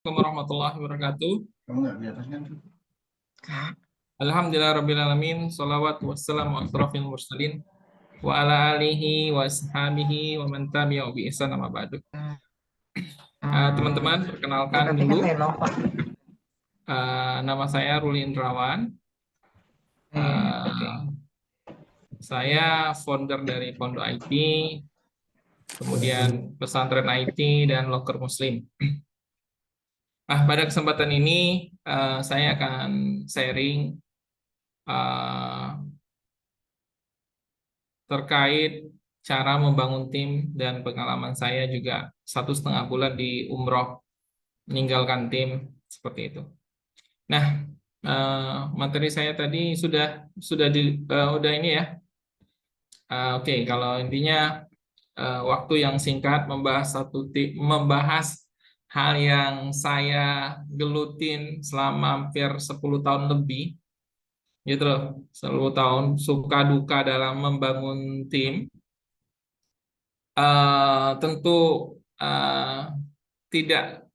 Warahmatullahi wabarakatuh. Kamu nggak di atasnya? Alhamdulillahirrabbilalamin. Salawat wassalamu ala asrafil mursalin wa ala alihi wa ashabihi wa man tabi'ahu bi ihsan amma ba'du. Teman-teman, perkenalkan dulu. Nama saya Ruli Indrawan. Saya founder dari Pondo IT, kemudian pesantren IT dan Loker Muslim. Pada kesempatan ini saya akan sharing terkait cara membangun tim dan pengalaman saya juga 1,5 bulan di umroh meninggalkan tim seperti itu. Nah, materi saya tadi udah ini ya. Oke, kalau intinya waktu yang singkat membahas hal yang saya gelutin selama hampir 10 tahun lebih, gitu loh, 10 tahun suka duka dalam membangun tim. Tentu tidak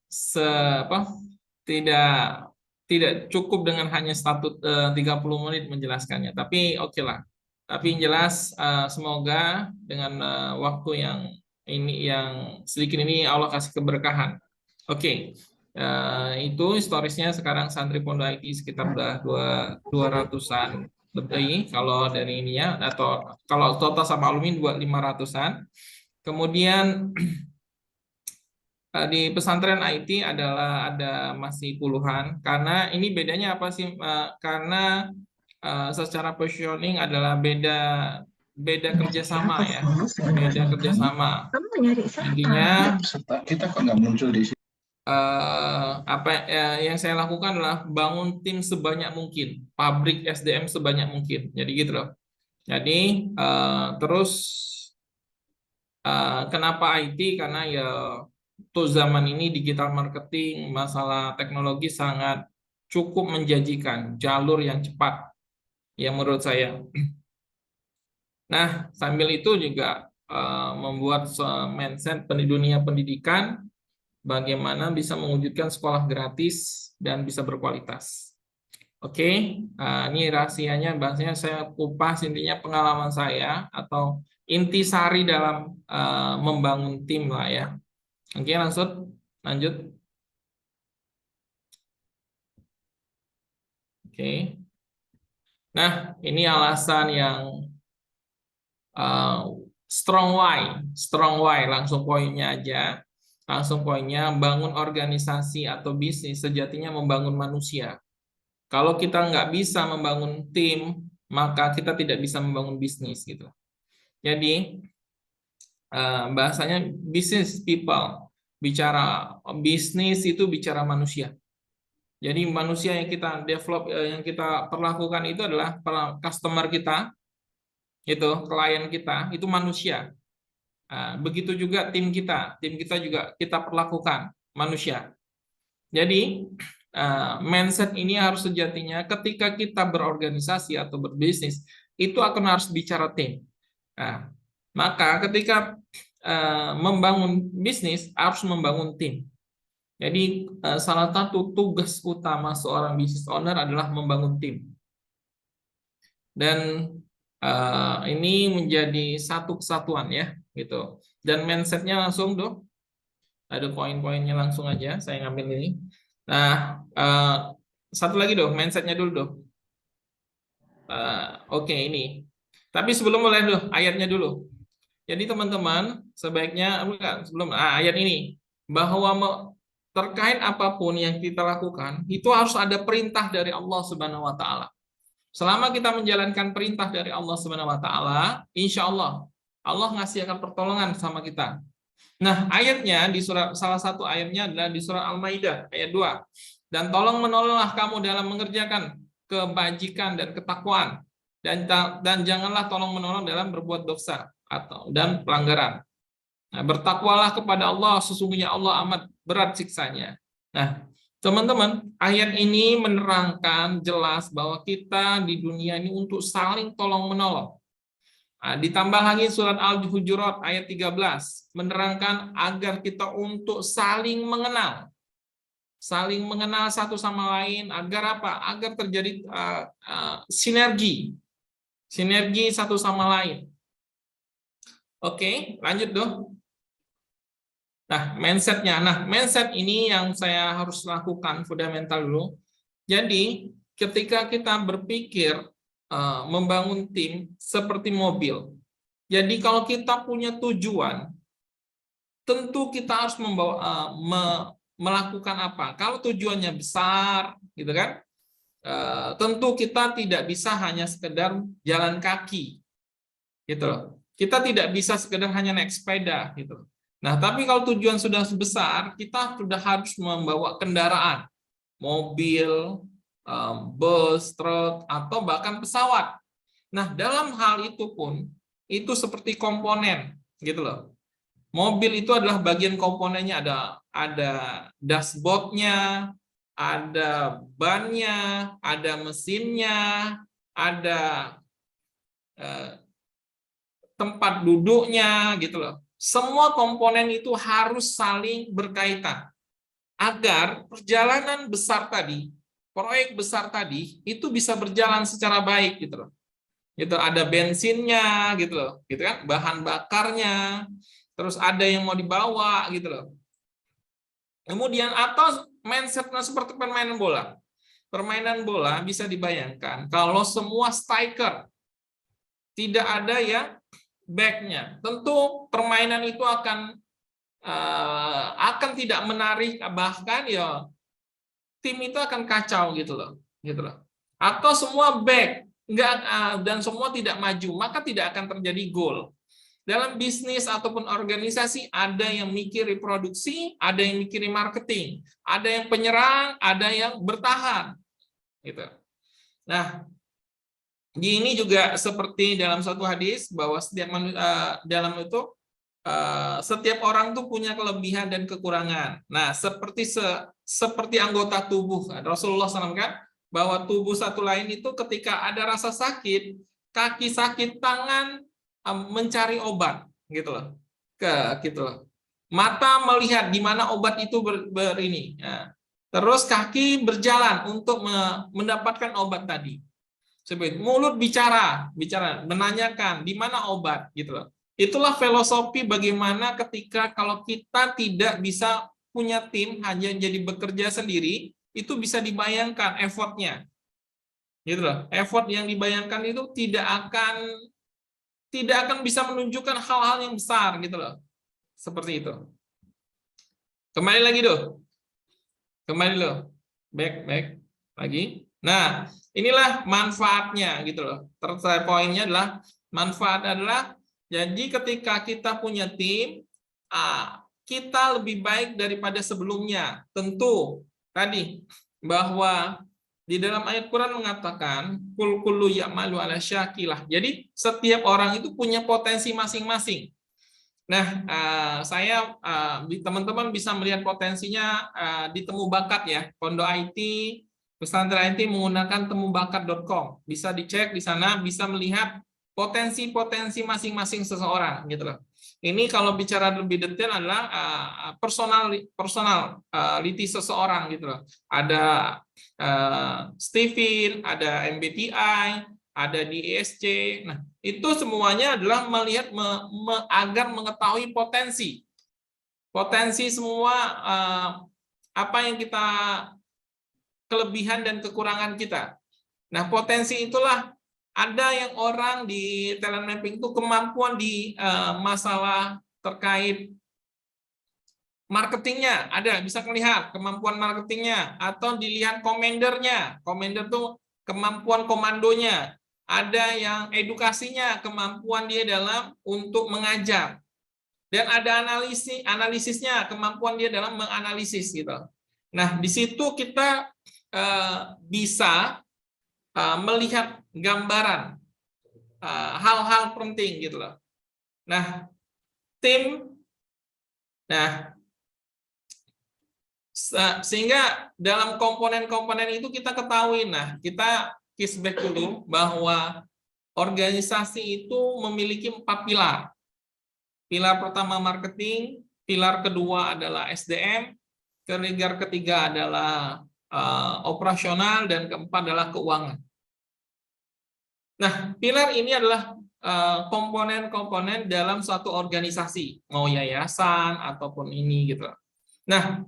tidak cukup dengan hanya 30 menit menjelaskannya, tapi oke lah. Tapi yang jelas semoga dengan waktu yang sedikit ini Allah kasih keberkahan. Oke. Itu historisnya. Sekarang santri Pondok IT sekitar udah 200-an lebih kalau dari ini ya, atau kalau total sama alumni 500-an. Kemudian di pesantren IT ada masih puluhan, karena ini bedanya apa sih? Karena secara positioning adalah beda kerjasama ya, beda kerjasama. Intinya Kita kok nggak muncul di sini? Yang saya lakukan adalah bangun tim sebanyak mungkin, pabrik SDM sebanyak mungkin. Jadi gitu loh. Jadi terus kenapa IT? Karena ya tuh zaman ini digital marketing, masalah teknologi sangat cukup menjanjikan, jalur yang cepat ya menurut saya. Nah, sambil itu juga membuat mindset di dunia pendidikan, bagaimana bisa mewujudkan sekolah gratis dan bisa berkualitas. Oke, ini rahasianya, bahasanya saya kupas intinya pengalaman saya atau intisari dalam membangun tim lah ya. Oke, lanjut. Oke. Nah, ini alasan yang strong why, langsung poinnya aja. Langsung poinnya, bangun organisasi atau bisnis sejatinya membangun manusia. Kalau kita nggak bisa membangun tim, maka kita tidak bisa membangun bisnis gitu. Jadi bahasanya business people, bicara bisnis itu bicara manusia. Jadi manusia yang kita develop, yang kita perlakukan itu adalah customer kita, itu klien kita, itu manusia. Begitu juga tim kita juga kita perlakukan manusia. Jadi mindset ini harus sejatinya ketika kita berorganisasi atau berbisnis itu akan harus bicara tim. Nah, maka ketika membangun bisnis harus membangun tim. Jadi salah satu tugas utama seorang business owner adalah membangun tim. Dan ini menjadi satu kesatuan ya, gitu. Dan mindsetnya langsung dong, ada poin-poinnya langsung aja saya ngambil ini. Nah, satu lagi dong, mindsetnya dulu dong. Oke, ini. Tapi sebelum mulai dulu, ayatnya dulu. Jadi teman-teman, sebaiknya sebelum ayat ini, bahwa terkait apapun yang kita lakukan, itu harus ada perintah dari Allah Subhanahu wa Ta'ala. Selama kita menjalankan perintah dari Allah Subhanahu wa Ta'ala, insya Allah ngasih akan pertolongan sama kita. Nah, ayatnya di salah satu ayatnya adalah di surat Al-Maidah ayat 2. Dan tolong menolonglah kamu dalam mengerjakan kebajikan dan ketakwaan, dan janganlah tolong menolong dalam berbuat dosa dan pelanggaran. Nah, bertakwalah kepada Allah, sesungguhnya Allah amat berat siksanya. Nah, teman-teman, ayat ini menerangkan jelas bahwa kita di dunia ini untuk saling tolong-menolong. Nah, ditambah lagi surat Al-Hujurat ayat 13 menerangkan agar kita untuk saling mengenal. saling mengenal satu sama lain agar apa? Agar terjadi sinergi satu sama lain. Oke, lanjut dong. Nah, mindsetnya. Nah, mindset ini yang saya harus lakukan fundamental dulu. Jadi, ketika kita berpikir membangun tim seperti mobil. Jadi, kalau kita punya tujuan, tentu kita harus melakukan apa? Kalau tujuannya besar, gitu kan? Tentu kita tidak bisa hanya sekedar jalan kaki, gitu loh. Kita tidak bisa sekedar hanya naik sepeda, gitu. Nah, tapi kalau tujuan sudah besar, kita sudah harus membawa kendaraan, mobil, bus, truk, atau bahkan pesawat. Nah, dalam hal itu pun, itu seperti komponen, gitu loh. Mobil itu adalah bagian komponennya, ada dashboardnya, ada bannya, ada mesinnya, ada tempat duduknya, gitu loh. Semua komponen itu harus saling berkaitan agar perjalanan besar tadi, proyek besar tadi itu bisa berjalan secara baik, gitu loh. Gitu, ada bensinnya, gitu loh, gitu kan, bahan bakarnya, terus ada yang mau dibawa, gitu loh. Kemudian atau mindsetnya seperti permainan bola. Permainan bola bisa dibayangkan kalau semua striker, tidak ada yang back-nya. Tentu permainan itu akan tidak menarik, bahkan ya tim itu akan kacau, gitu loh. Atau semua back dan semua tidak maju, maka tidak akan terjadi gol. Dalam bisnis ataupun organisasi ada yang mikir produksi, ada yang mikir marketing, ada yang penyerang, ada yang bertahan, gitu. Nah, ini juga seperti dalam suatu hadis bahwa setiap orang tuh punya kelebihan dan kekurangan. Nah, seperti anggota tubuh, Rasulullah SAW kan, bahwa tubuh satu lain itu ketika ada rasa sakit, kaki sakit, tangan mencari obat, gitu loh. Gitu loh. Mata melihat di mana obat itu ini. Nah, terus kaki berjalan untuk mendapatkan obat tadi. Mulut bicara, menanyakan di mana obat, gitu loh. Itulah filosofi bagaimana ketika kalau kita tidak bisa punya tim, hanya jadi bekerja sendiri, itu bisa dibayangkan effortnya, gitu loh. Effort yang dibayangkan itu tidak akan bisa menunjukkan hal-hal yang besar, gitu loh. Seperti itu. Kembali lagi loh. Back lagi. Nah, inilah manfaatnya, gitu loh. Terus poinnya adalah manfaat adalah jadi ketika kita punya tim, kita lebih baik daripada sebelumnya. Tentu tadi bahwa di dalam ayat Quran mengatakan kul kullu ya'malu ala syakilah. Jadi setiap orang itu punya potensi masing-masing. Nah, teman-teman bisa melihat potensinya di Temu Bakat ya, Pondok IT, pesantren IT menggunakan temubakat.com. Bisa dicek di sana, bisa melihat potensi-potensi masing-masing seseorang, gitu loh. Ini kalau bicara lebih detail adalah personality seseorang, gitu loh. Ada Stephen, ada MBTI, ada di ESC. Nah, itu semuanya adalah melihat agar mengetahui potensi semua apa yang kita kelebihan dan kekurangan kita. Nah, potensi itulah ada yang orang di talent mapping itu kemampuan di masalah terkait marketingnya, ada bisa melihat kemampuan marketingnya, atau dilihat komandernya. Komander itu kemampuan komandonya. Ada yang edukasinya, kemampuan dia dalam untuk mengajar. Dan ada analisisnya, kemampuan dia dalam menganalisis, gitu. Nah, di situ kita bisa melihat gambaran hal-hal penting, gitu loh. Nah, tim, sehingga dalam komponen-komponen itu kita ketahui. Nah, kita kickback dulu bahwa organisasi itu memiliki 4 pilar. Pilar pertama marketing, pilar kedua adalah SDM, Pilar ketiga adalah operasional, dan keempat adalah keuangan. Nah, pilar ini adalah komponen-komponen dalam suatu organisasi, mau yayasan ataupun ini gitu. Nah,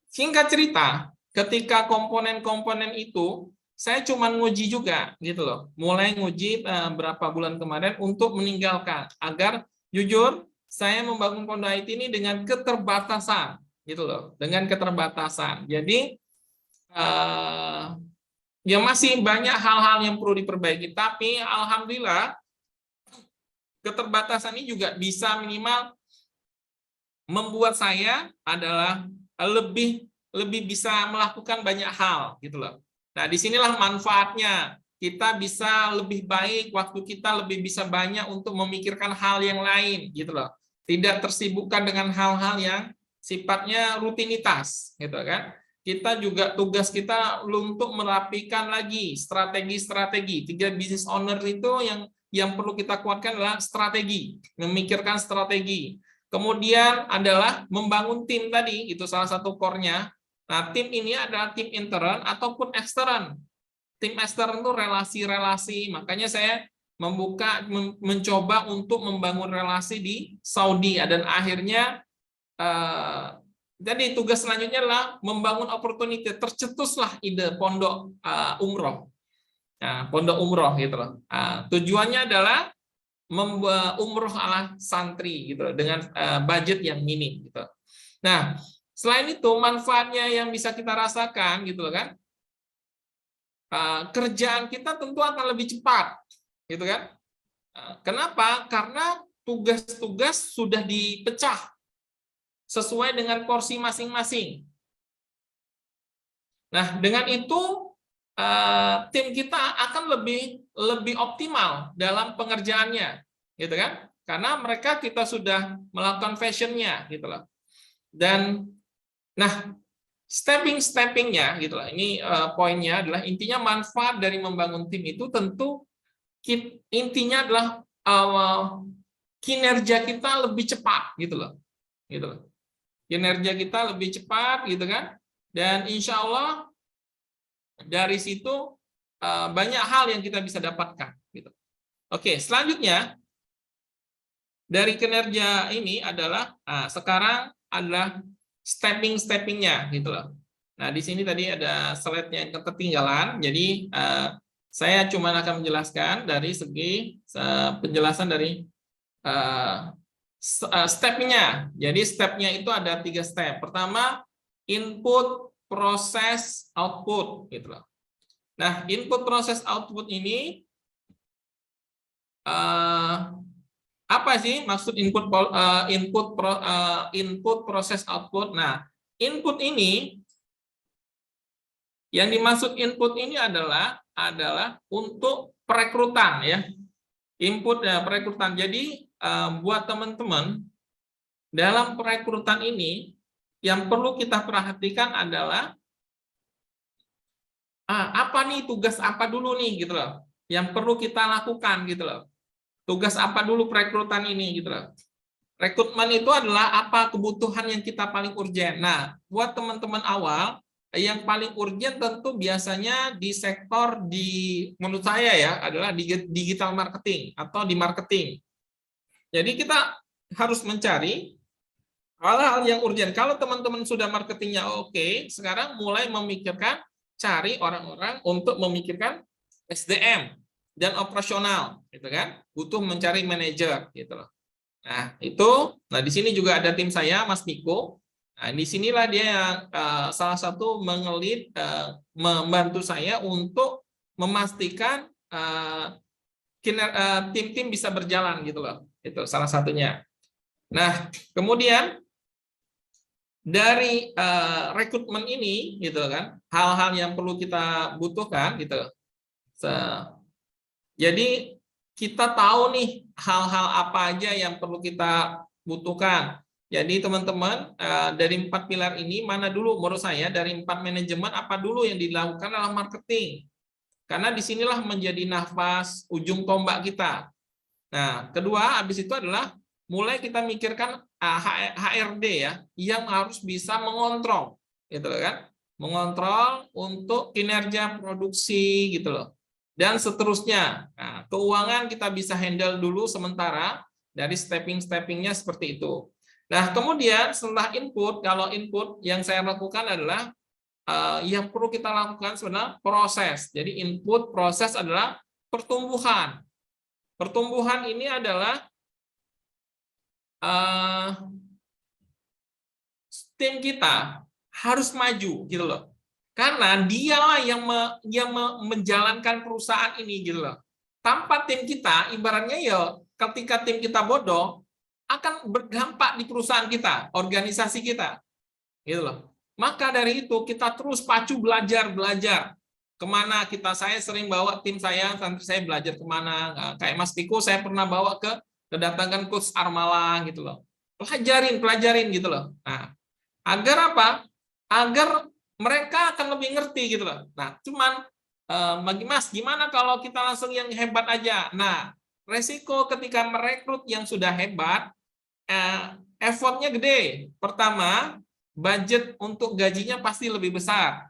singkat cerita, ketika komponen-komponen itu saya cuma nguji juga gitu loh. Mulai nguji berapa bulan kemarin untuk meninggalkan, agar jujur saya membangun Pondok IT ini dengan keterbatasan gitu loh, dengan keterbatasan. Jadi ya masih banyak hal-hal yang perlu diperbaiki, tapi alhamdulillah keterbatasan ini juga bisa minimal membuat saya adalah lebih bisa melakukan banyak hal gitu loh. Nah, disinilah manfaatnya. Kita bisa lebih baik, waktu kita lebih bisa banyak untuk memikirkan hal yang lain gitu loh. Tidak tersibukkan dengan hal-hal yang sifatnya rutinitas gitu kan. Kita juga tugas kita untuk merapikan lagi strategi-strategi. 3 business owner itu yang perlu kita kuatkan adalah strategi, memikirkan strategi. Kemudian adalah membangun tim tadi, itu salah satu core-nya. Nah, tim ini adalah tim intern ataupun ekstern. Tim ekstern itu relasi-relasi, makanya saya mencoba untuk membangun relasi di Saudi, dan akhirnya jadi tugas selanjutnya adalah membangun opportunity. Tercetuslah ide pondok umroh. Nah, pondok umroh gitu loh. Tujuannya adalah membuat umroh ala santri gitu loh, dengan budget yang minim gitu. Nah, selain itu manfaatnya yang bisa kita rasakan gitu loh kan, kerjaan kita tentu akan lebih cepat gitu kan. Kenapa? Karena tugas-tugas sudah dipecah sesuai dengan porsi masing-masing. Nah, dengan itu tim kita akan lebih optimal dalam pengerjaannya, gitu kan? Karena mereka kita sudah melakukan fashionnya, gitu loh. Dan, nah, steppingnya, gitu loh. Ini poinnya adalah intinya manfaat dari membangun tim itu tentu intinya adalah kinerja kita lebih cepat, gitu loh. Kinerja kita lebih cepat, gitu kan? Dan insya Allah dari situ banyak hal yang kita bisa dapatkan. Gitu. Oke, selanjutnya dari kinerja ini adalah sekarang adalah steppingnya, gitu loh. Nah, di sini tadi ada slide-nya yang ketinggalan, jadi saya cuma akan menjelaskan dari segi penjelasan dari step-nya. Jadi step-nya itu ada 3 step. Pertama, input, proses, output, gitu loh. Nah, input, proses, output ini apa sih maksud input, proses, output? Nah, input ini yang dimaksud input ini adalah untuk perekrutan ya. Input perekrutan. Jadi buat teman-teman dalam perekrutan ini yang perlu kita perhatikan adalah apa nih tugas apa dulu nih gitu loh yang perlu kita lakukan gitu loh. Tugas apa dulu perekrutan ini gitu loh. Rekrutmen itu adalah apa kebutuhan yang kita paling urgent. Nah, buat teman-teman awal yang paling urgent tentu biasanya di sektor menurut saya ya adalah di digital marketing atau di marketing. Jadi kita harus mencari hal-hal yang urgent. Kalau teman-teman sudah marketingnya oke, sekarang mulai memikirkan cari orang-orang untuk memikirkan SDM dan operasional, gitu kan? Butuh mencari manajer, gitu loh. Nah itu, di sini juga ada tim saya, Mas Niko. Nah di sinilah dia yang salah satu membantu saya untuk memastikan tim-tim bisa berjalan, gitu loh. Itu salah satunya. Nah kemudian dari rekrutmen ini gitu kan hal-hal yang perlu kita butuhkan gitu. Jadi kita tahu nih hal-hal apa aja yang perlu kita butuhkan. Jadi teman-teman dari 4 pilar ini mana dulu menurut saya dari 4 manajemen apa dulu yang dilakukan dalam marketing. Karena disinilah menjadi nafas ujung tombak kita. Nah kedua habis itu adalah mulai kita mikirkan HRD ya yang harus bisa mengontrol gitu loh kan, mengontrol untuk kinerja produksi gitu loh, dan seterusnya. Nah, keuangan kita bisa handle dulu sementara dari stepping-steppingnya seperti itu. Nah, kemudian setelah input, kalau input yang saya lakukan adalah yang perlu kita lakukan sebenarnya proses. Jadi input proses adalah pertumbuhan. Pertumbuhan ini adalah tim kita harus maju gitu loh. Karena dialah yang menjalankan perusahaan ini gitu loh. Tanpa tim kita, ibaratnya ya ketika tim kita bodoh, akan berdampak di perusahaan kita, organisasi kita. Gitu loh. Maka dari itu kita terus pacu belajar kemana saya sering bawa tim saya, santri saya belajar kemana. Nah, kayak Mas Tiko saya pernah bawa kedatangan coach Armala gitu loh, pelajarin gitu loh. Nah, agar apa? Agar mereka akan lebih ngerti gitu loh. Nah, cuman bagi Mas, gimana kalau kita langsung yang hebat aja? Nah, resiko ketika merekrut yang sudah hebat, effortnya gede. Pertama, budget untuk gajinya pasti lebih besar.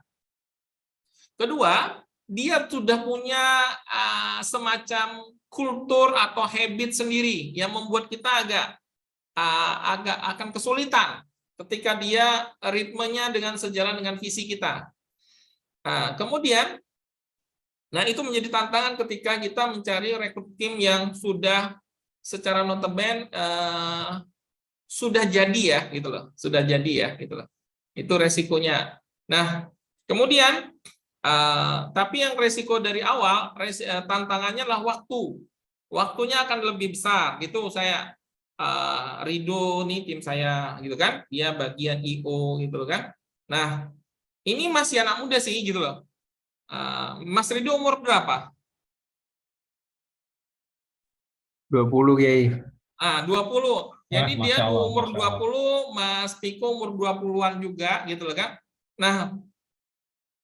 Kedua, dia sudah punya semacam kultur atau habit sendiri yang membuat kita agak akan kesulitan ketika dia ritmenya dengan sejalan dengan visi kita. Kemudian, nah itu menjadi tantangan ketika kita mencari rekrut tim yang sudah secara notabene sudah jadi ya gitu loh, sudah jadi ya gitu loh. Itu resikonya. Nah, kemudian tapi yang resiko dari awal, tantangannya adalah waktu. Waktunya akan lebih besar. Gitu saya Rido nih tim saya gitu kan, dia bagian IO gitu kan. Nah, ini masih anak muda sih gitu loh. Mas Rido umur berapa? 20 Kiai. 20. Jadi dia Masya Allah, umur Masya Allah. 20, Mas Piko umur 20-an juga gitu loh kan. Nah,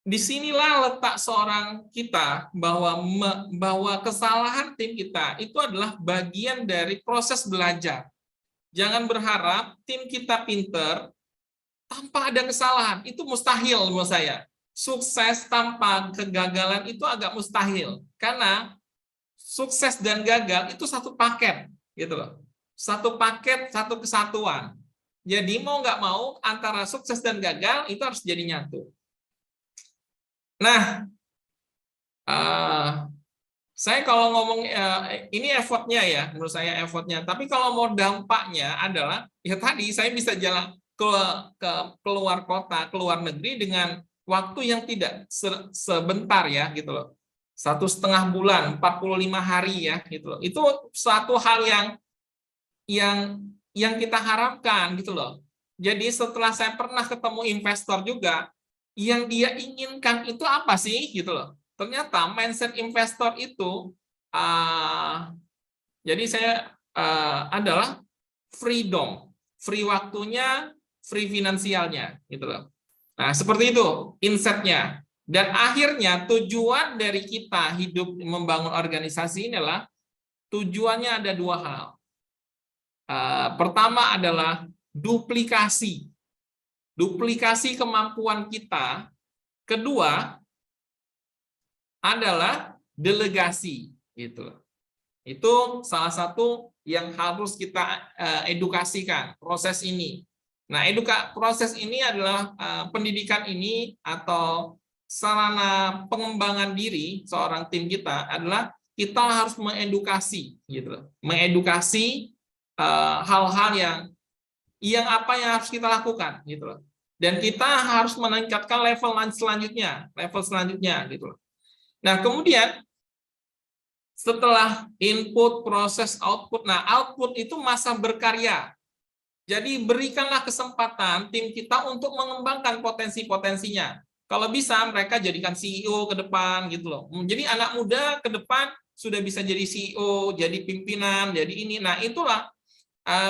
disinilah letak seorang kita bahwa kesalahan tim kita itu adalah bagian dari proses belajar. Jangan berharap tim kita pinter tanpa ada kesalahan. Itu mustahil menurut saya. Sukses tanpa kegagalan itu agak mustahil. Karena sukses dan gagal itu satu paket gitu loh. Satu paket, satu kesatuan. Jadi mau nggak mau antara sukses dan gagal itu harus jadi nyatu. Nah, saya kalau ngomong ini effortnya ya, menurut saya effortnya. Tapi kalau mau dampaknya adalah ya tadi saya bisa jalan ke keluar kota, keluar negeri dengan waktu yang tidak sebentar ya gitu loh. 1,5 bulan, 45 hari ya gitu loh. Itu suatu hal yang kita harapkan gitu loh. Jadi setelah saya pernah ketemu investor juga, yang dia inginkan itu apa sih gitu loh. Ternyata mindset investor itu jadi saya adalah freedom, free waktunya, free finansialnya gitu loh. Nah, seperti itu insight-nya. Dan akhirnya tujuan dari kita hidup membangun organisasi ini adalah tujuannya ada dua hal. Pertama adalah duplikasi kemampuan kita. Kedua adalah delegasi gitu. Itu salah satu yang harus kita edukasikan proses ini. Nah, proses ini adalah pendidikan ini atau sarana pengembangan diri seorang tim kita adalah kita harus mengedukasi gitu. Mengedukasi hal-hal yang apa yang harus kita lakukan gitu loh. Dan kita harus meningkatkan level selanjutnya gitu loh. Nah, kemudian setelah input, proses, output. Nah, output itu masa berkarya. Jadi berikanlah kesempatan tim kita untuk mengembangkan potensi-potensinya. Kalau bisa mereka jadikan CEO ke depan gitu loh. Jadi anak muda ke depan sudah bisa jadi CEO, jadi pimpinan, jadi ini. Nah, itulah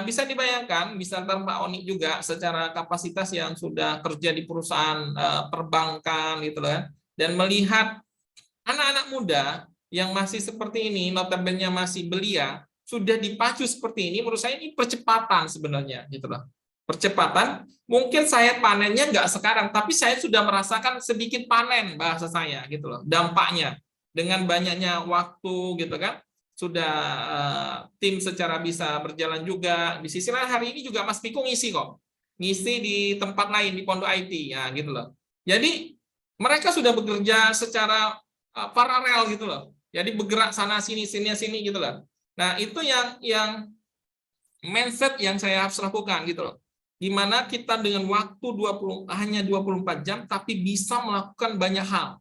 bisa dibayangkan, bisa ntar Pak Oni juga secara kapasitas yang sudah kerja di perusahaan perbankan gitu loh, dan melihat anak-anak muda yang masih seperti ini, notabene masih belia, sudah dipacu seperti ini, menurut saya ini percepatan sebenarnya gitu loh. percepatan. Mungkin saya panennya nggak sekarang, tapi saya sudah merasakan sedikit panen bahasa saya gitu loh, dampaknya dengan banyaknya waktu gitu kan. Sudah tim secara bisa berjalan juga. Di sisi lain hari ini juga Mas Piko ngisi kok, ngisi di tempat lain di Pondok IT ya gitu loh. Jadi mereka sudah bekerja secara paralel gitu loh. Jadi bergerak sana sini sini gitu loh. Nah, itu yang mindset yang saya harus lakukan gitu loh. Gimana kita dengan waktu hanya 24 jam tapi bisa melakukan banyak hal.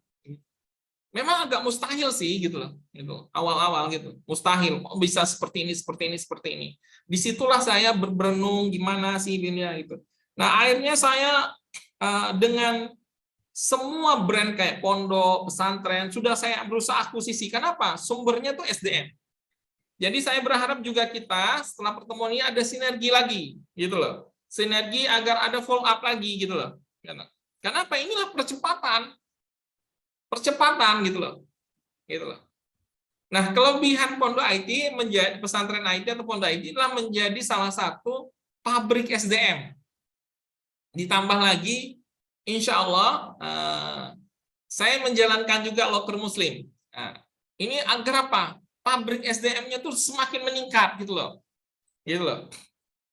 Memang agak mustahil sih gitu loh. Gitu. Awal-awal gitu. Mustahil kok bisa seperti ini seperti ini seperti ini. Disitulah saya berenung gimana sih dunia gitu. Nah, akhirnya saya dengan semua brand kayak pondok, pesantren sudah saya berusaha akuisisi. Kenapa? Sumbernya tuh SDM. Jadi saya berharap juga kita setelah pertemuan ini ada sinergi lagi, gitu loh. Sinergi agar ada follow up lagi, gitu loh. Kenapa? Inilah percepatan, gitu loh. Gitu loh. Nah, kelebihan Pondok IT menjadi pesantren IT atau Pondok IT adalah menjadi salah satu pabrik SDM. Ditambah lagi, insya Allah saya menjalankan juga loker Muslim. Nah, ini agar apa? Pabrik SDM-nya tuh semakin meningkat gitu loh. Gitu loh.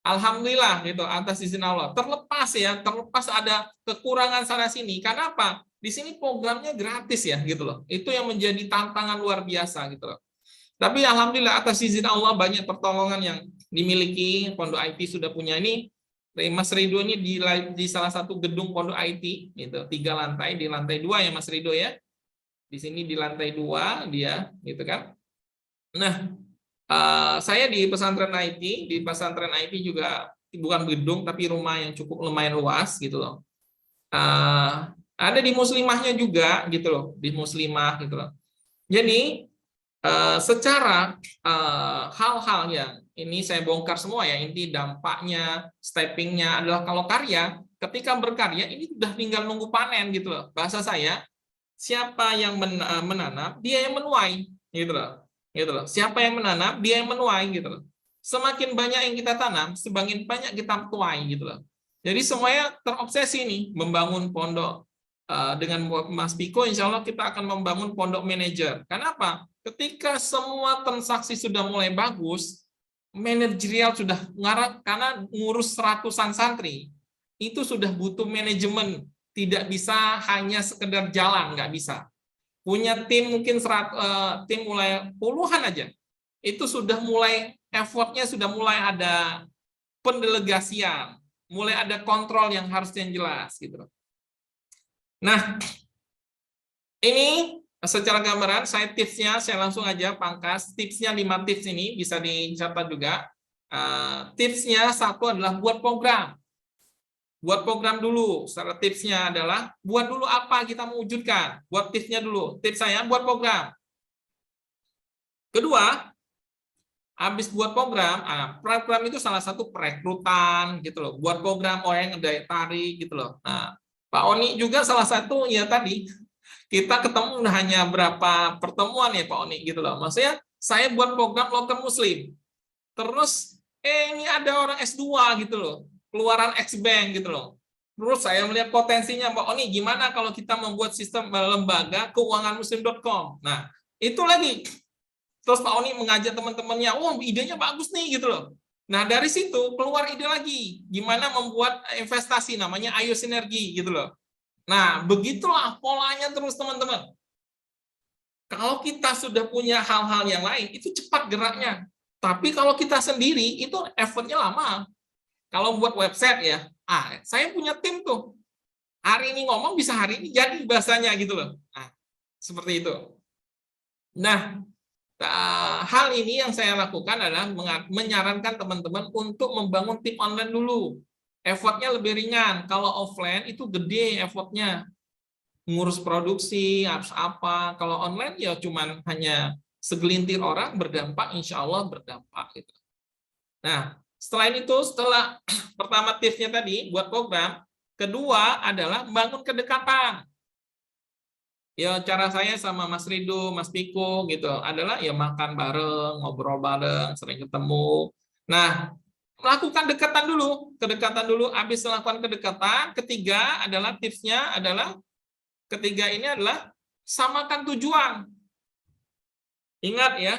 Alhamdulillah gitu atas izin Allah. Terlepas ada kekurangan sana sini. Karena apa? Di sini programnya gratis ya gitu loh. Itu yang menjadi tantangan luar biasa gitu loh. Tapi alhamdulillah atas izin Allah banyak pertolongan yang dimiliki Pondok IT sudah punya ini. Mas Ridho ini di salah satu gedung Pondok IT gitu, 3 lantai, di lantai 2 ya Mas Ridho ya. Di sini di lantai 2 dia gitu kan. Nah, saya di pesantren IT juga bukan gedung tapi rumah yang cukup lumayan luas gitu loh. Ada di muslimahnya juga gitu loh, di muslimah gitu loh. Jadi secara hal-hal yang ini saya bongkar semua ya, ini dampaknya, steppingnya adalah kalau karya, ketika berkarya ini sudah tinggal nunggu panen gitu loh. Bahasa saya, siapa yang menanam, dia yang menuai gitu loh. Gitu loh. Siapa yang menanam, dia yang menuai gitu loh. Semakin banyak yang kita tanam, semakin banyak kita tuai gitu loh. Jadi semuanya terobsesi nih membangun pondok. Dengan Mas Piko, insya Allah kita akan membangun pondok manajer. Kenapa? Ketika semua transaksi sudah mulai bagus, manajerial sudah ngarap karena ngurus ratusan santri, itu sudah butuh manajemen. Tidak bisa hanya sekedar jalan, nggak bisa. Punya tim mungkin tim mulai puluhan aja, itu sudah mulai effortnya sudah mulai ada pendelegasian, mulai ada kontrol yang harusnya jelas gitu. Nah, ini secara gambaran saya tipsnya saya langsung aja pangkas tipsnya 5 tips ini bisa dicatat juga. Tipsnya satu adalah buat program. Buat program dulu. Secara tipsnya adalah buat dulu apa kita mewujudkan. Buat tipsnya dulu. Tips saya buat program. Kedua, habis buat program, program itu salah satu perekrutan gitu loh. Buat program orang yang daya tarik gitu loh. Nah, Pak Oni juga salah satu ya tadi kita ketemu hanya berapa pertemuan ya Pak Oni gitu loh. Maksudnya saya buat program loker Muslim. Terus ini ada orang S2 gitu loh. Keluaran X-Bank gitu loh. Terus saya melihat potensinya, Pak Oni, gimana kalau kita membuat sistem lembaga keuangan muslim.com. Nah, itu lagi. Terus Pak Oni mengajak teman-temannya, oh idenya bagus nih gitu loh. Nah, dari situ keluar ide lagi, gimana membuat investasi namanya Ayo Sinergi gitu loh. Nah, begitulah polanya terus teman-teman. Kalau kita sudah punya hal-hal yang lain, itu cepat geraknya. Tapi kalau kita sendiri, itu effortnya lama. Kalau buat website ya, saya punya tim tuh. Hari ini ngomong bisa hari ini jadi bahasanya gitu loh. Nah, seperti itu. Nah, hal ini yang saya lakukan adalah menyarankan teman-teman untuk membangun tim online dulu. Effortnya lebih ringan. Kalau offline itu gede effortnya. Ngurus produksi, harus apa. Kalau online ya cuman hanya segelintir orang berdampak, insya Allah berdampak. Gitu. Nah, setelah pertama tipsnya tadi buat program, kedua adalah membangun kedekatan. Ya cara saya sama Mas Ridho, Mas Piko gitu adalah ya makan bareng, ngobrol bareng, sering ketemu. Nah, Lakukan kedekatan dulu. Habis melakukan kedekatan, ketiga ini adalah samakan tujuan. Ingat ya,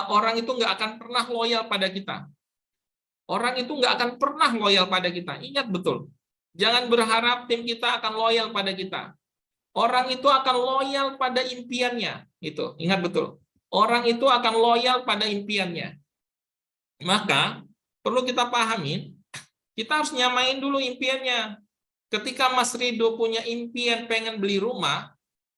orang itu nggak akan pernah loyal pada kita. Orang itu nggak akan pernah loyal pada kita. Ingat betul. Jangan berharap tim kita akan loyal pada kita. Orang itu akan loyal pada impiannya. Itu, ingat betul. Orang itu akan loyal pada impiannya. Maka perlu kita pahami, kita harus nyamain dulu impiannya. Ketika Mas Ridho punya impian pengen beli rumah,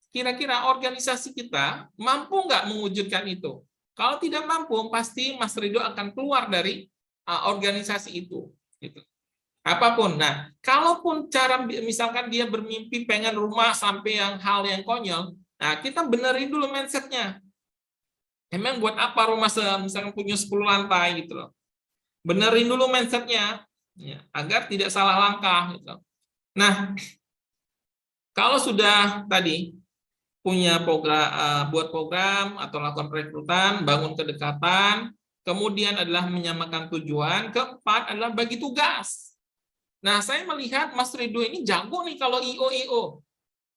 kira-kira organisasi kita mampu nggak mewujudkan itu? Kalau tidak mampu, pasti Mas Ridho akan keluar dari organisasi itu. Gitu. Apapun. Nah, kalaupun cara misalkan dia bermimpi pengen rumah sampai hal yang konyol, nah kita benerin dulu mindsetnya. Emang buat apa rumah misalkan punya 10 lantai gitu loh. Benerin dulu mindsetnya ya, agar tidak salah langkah gitu. Nah, kalau sudah tadi punya program, buat program atau lakukan perekrutan, bangun kedekatan, kemudian adalah menyamakan tujuan, keempat adalah bagi tugas. Nah, saya melihat Mas Ridho ini jago nih kalau IO.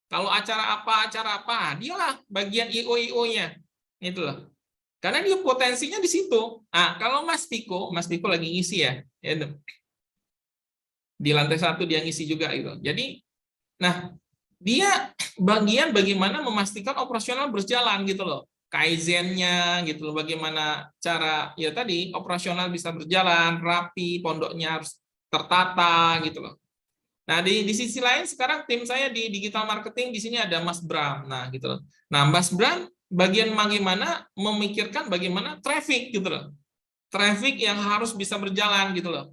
Kalau acara apa, dialah bagian IO-nya. Itu loh. Karena dia potensinya di situ. Nah, kalau Mas Piko lagi ngisi ya. Di lantai 1 dia ngisi juga gitu. Jadi, nah, dia bagian bagaimana memastikan operasional berjalan gitu loh. Kaizen-nya gitu loh, bagaimana cara ya tadi operasional bisa berjalan rapi, pondoknya harus tertata gitu loh. Nah, di sisi lain sekarang tim saya di digital marketing di sini ada Mas Bram. Nah, gitu loh. Nah, Mas Bram bagian bagaimana memikirkan bagaimana traffic gitu loh. Traffic yang harus bisa berjalan gitu loh.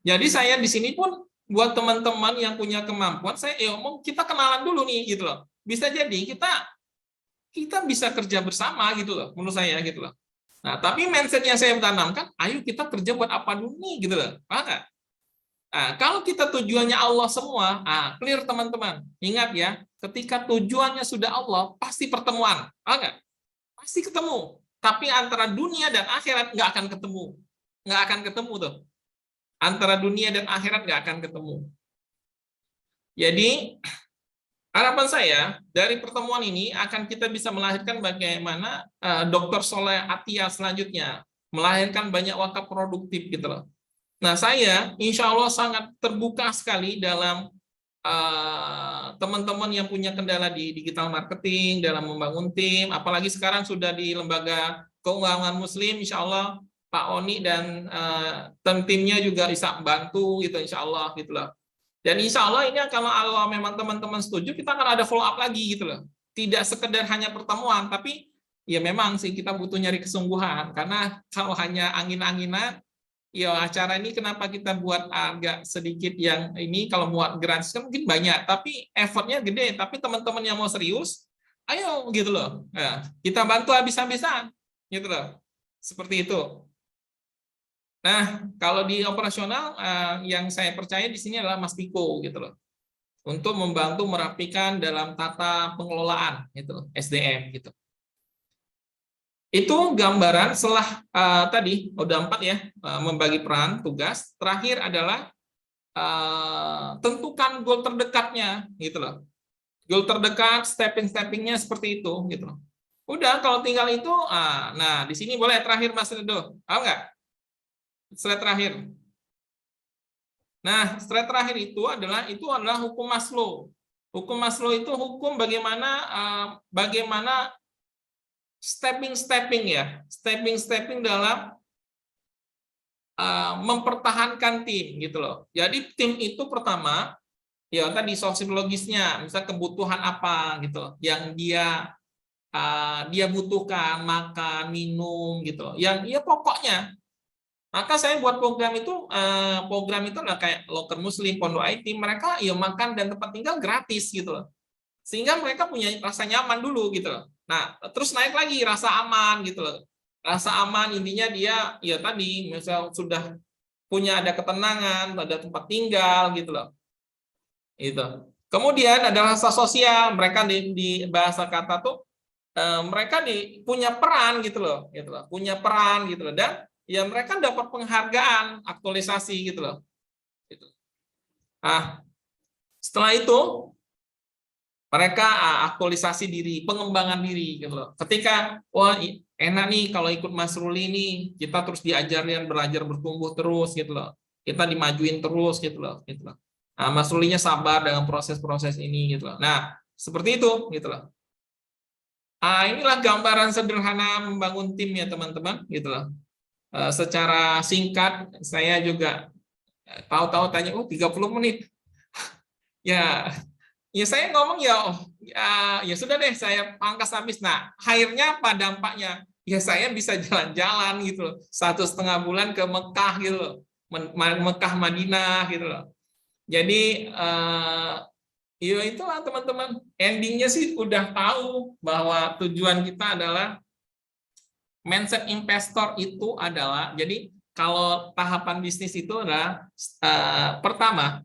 Jadi saya di sini pun buat teman-teman yang punya kemampuan, saya kita kenalan dulu nih gitu loh. Bisa jadi kita bisa kerja bersama gitu loh, menurut saya gitu loh. Nah, tapi mindset yang saya tanamkan, ayo kita kerja buat apa dulu nih gitu loh. Paham nggak? Nah, kalau kita tujuannya Allah semua, clear teman-teman. Ingat ya, ketika tujuannya sudah Allah, pasti pertemuan. Paham nggak? Pasti ketemu. Tapi antara dunia dan akhirat nggak akan ketemu. Nggak akan ketemu tuh. Antara dunia dan akhirat nggak akan ketemu. Jadi, harapan saya dari pertemuan ini akan kita bisa melahirkan bagaimana Dr. Soleh Atia selanjutnya, melahirkan banyak wakaf produktif gitu loh. Nah, saya insya Allah sangat terbuka sekali dalam teman-teman yang punya kendala di digital marketing, dalam membangun tim, apalagi sekarang sudah di lembaga keuangan muslim, insya Allah Pak Oni dan timnya juga bisa bantu gitu, insya Allah gitu loh. Dan insya Allah ini kalau memang teman-teman setuju, kita akan ada follow up lagi gitu loh. Tidak sekedar hanya pertemuan, tapi ya memang sih kita butuh nyari kesungguhan, karena kalau hanya angin-anginan, ya acara ini kenapa kita buat agak sedikit yang ini, kalau buat gratis kan mungkin banyak, tapi effortnya gede, tapi teman-teman yang mau serius, ayo gitu loh. Ya, kita bantu habis-habisan gitu loh. Seperti itu. Nah, kalau di operasional yang saya percaya di sini adalah Mas Piko gitu loh. Untuk membantu merapikan dalam tata pengelolaan gitu loh, SDM gitu. Itu gambaran setelah tadi udah 4 ya, membagi peran, tugas. Terakhir adalah tentukan goal terdekatnya gitu loh. Goal terdekat, stepping-steppingnya seperti itu gitu loh. Udah kalau tinggal itu, nah di sini boleh terakhir Mas Ridho, tahu nggak? Slide terakhir. Nah, slide terakhir itu adalah hukum Maslow. Hukum Maslow itu hukum bagaimana stepping ya, stepping dalam mempertahankan tim gitu loh. Jadi tim itu pertama ya tadi sosiologisnya, misal kebutuhan apa gitu loh, yang dia butuhkan, makan, minum gitu loh. Yang ya pokoknya. Maka saya buat program itu adalah kayak Loker Muslim, Pondok IT, mereka ya makan dan tempat tinggal gratis gitu loh. Sehingga mereka punya rasa nyaman dulu gitu loh. Nah, terus naik lagi rasa aman gitu loh. Rasa aman intinya dia ya tadi misal sudah punya ada ketenangan, ada tempat tinggal gitu loh. Itu. Kemudian ada rasa sosial, mereka di bahasa kata tuh mereka punya peran gitu loh, punya peran gitu loh. Dan ya mereka dapat penghargaan aktualisasi gitu loh. Gitu. Nah, setelah itu mereka aktualisasi diri, pengembangan diri gitu loh. Ketika wah enak nih kalau ikut Mas Ruli nih, kita terus diajarin belajar bertumbuh terus gitu loh. Kita dimajuin terus gitu loh, gitu loh. Nah, Mas Rulinya sabar dengan proses-proses ini gitu loh. Nah, seperti itu gitu loh. Inilah gambaran sederhana membangun tim ya teman-teman gitu loh. Secara singkat saya juga tahu-tahu tanya 30 menit. Ya, ya saya ngomong ya, oh, ya sudah deh saya pangkas habis. Nah, akhirnya apa dampaknya? Ya saya bisa jalan-jalan gitu loh. 1,5 bulan ke Mekah gitu loh. Mekah Madinah gitu loh. Jadi ya itulah teman-teman. Endingnya sih udah tahu bahwa tujuan kita adalah mindset investor itu adalah, jadi kalau tahapan bisnis itu adalah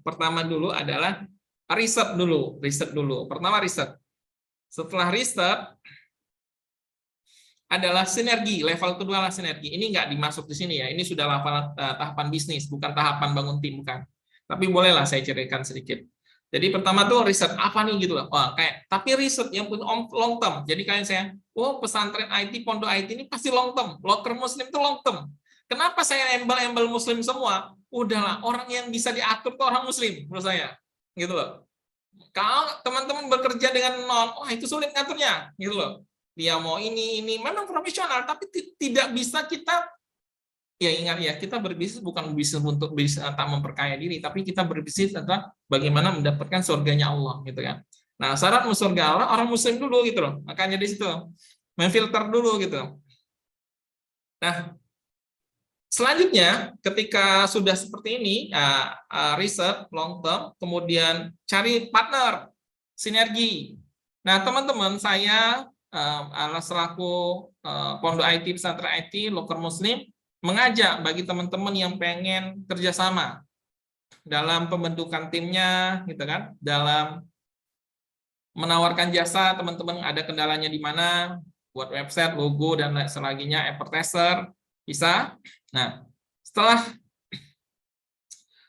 pertama dulu adalah riset dulu. Pertama riset. Setelah riset adalah sinergi, level kedua adalah sinergi. Ini nggak dimasuk di sini ya. Ini sudah level tahapan bisnis, bukan tahapan bangun tim, bukan. Tapi bolehlah saya ceritakan sedikit. Jadi pertama tuh riset apa nih gitu loh. Wah, tapi riset yang punya long term. Jadi kalian saya, pesantren IT, pondok IT ini pasti long term. Loker muslim itu long term. Kenapa saya embel-embel muslim semua? Udahlah, orang yang bisa diatur tuh orang muslim menurut saya. Gitu loh. Kalau teman-teman bekerja dengan non, itu sulit ngaturnya, gitu loh. Dia mau ini memang profesional, tapi tidak bisa kita, ya ingat ya, kita berbisnis bukan bisnis untuk bisnis tak memperkaya diri, tapi kita berbisnis adalah bagaimana mendapatkan surganya Allah, gitu kan. Nah, syarat surga Allah orang muslim dulu, gitu loh. Makanya di situ memfilter dulu, gitu. Nah, selanjutnya, ketika sudah seperti ini, riset long term, kemudian cari partner, sinergi. Nah, teman-teman, saya selaku Pondok IT, Pesantren IT, Loker Muslim, mengajak bagi teman-teman yang pengen kerjasama dalam pembentukan timnya, gitu kan, dalam menawarkan jasa, teman-teman ada kendalanya di mana, buat website, logo, dan lain sebagainya, advertiser, bisa. Nah,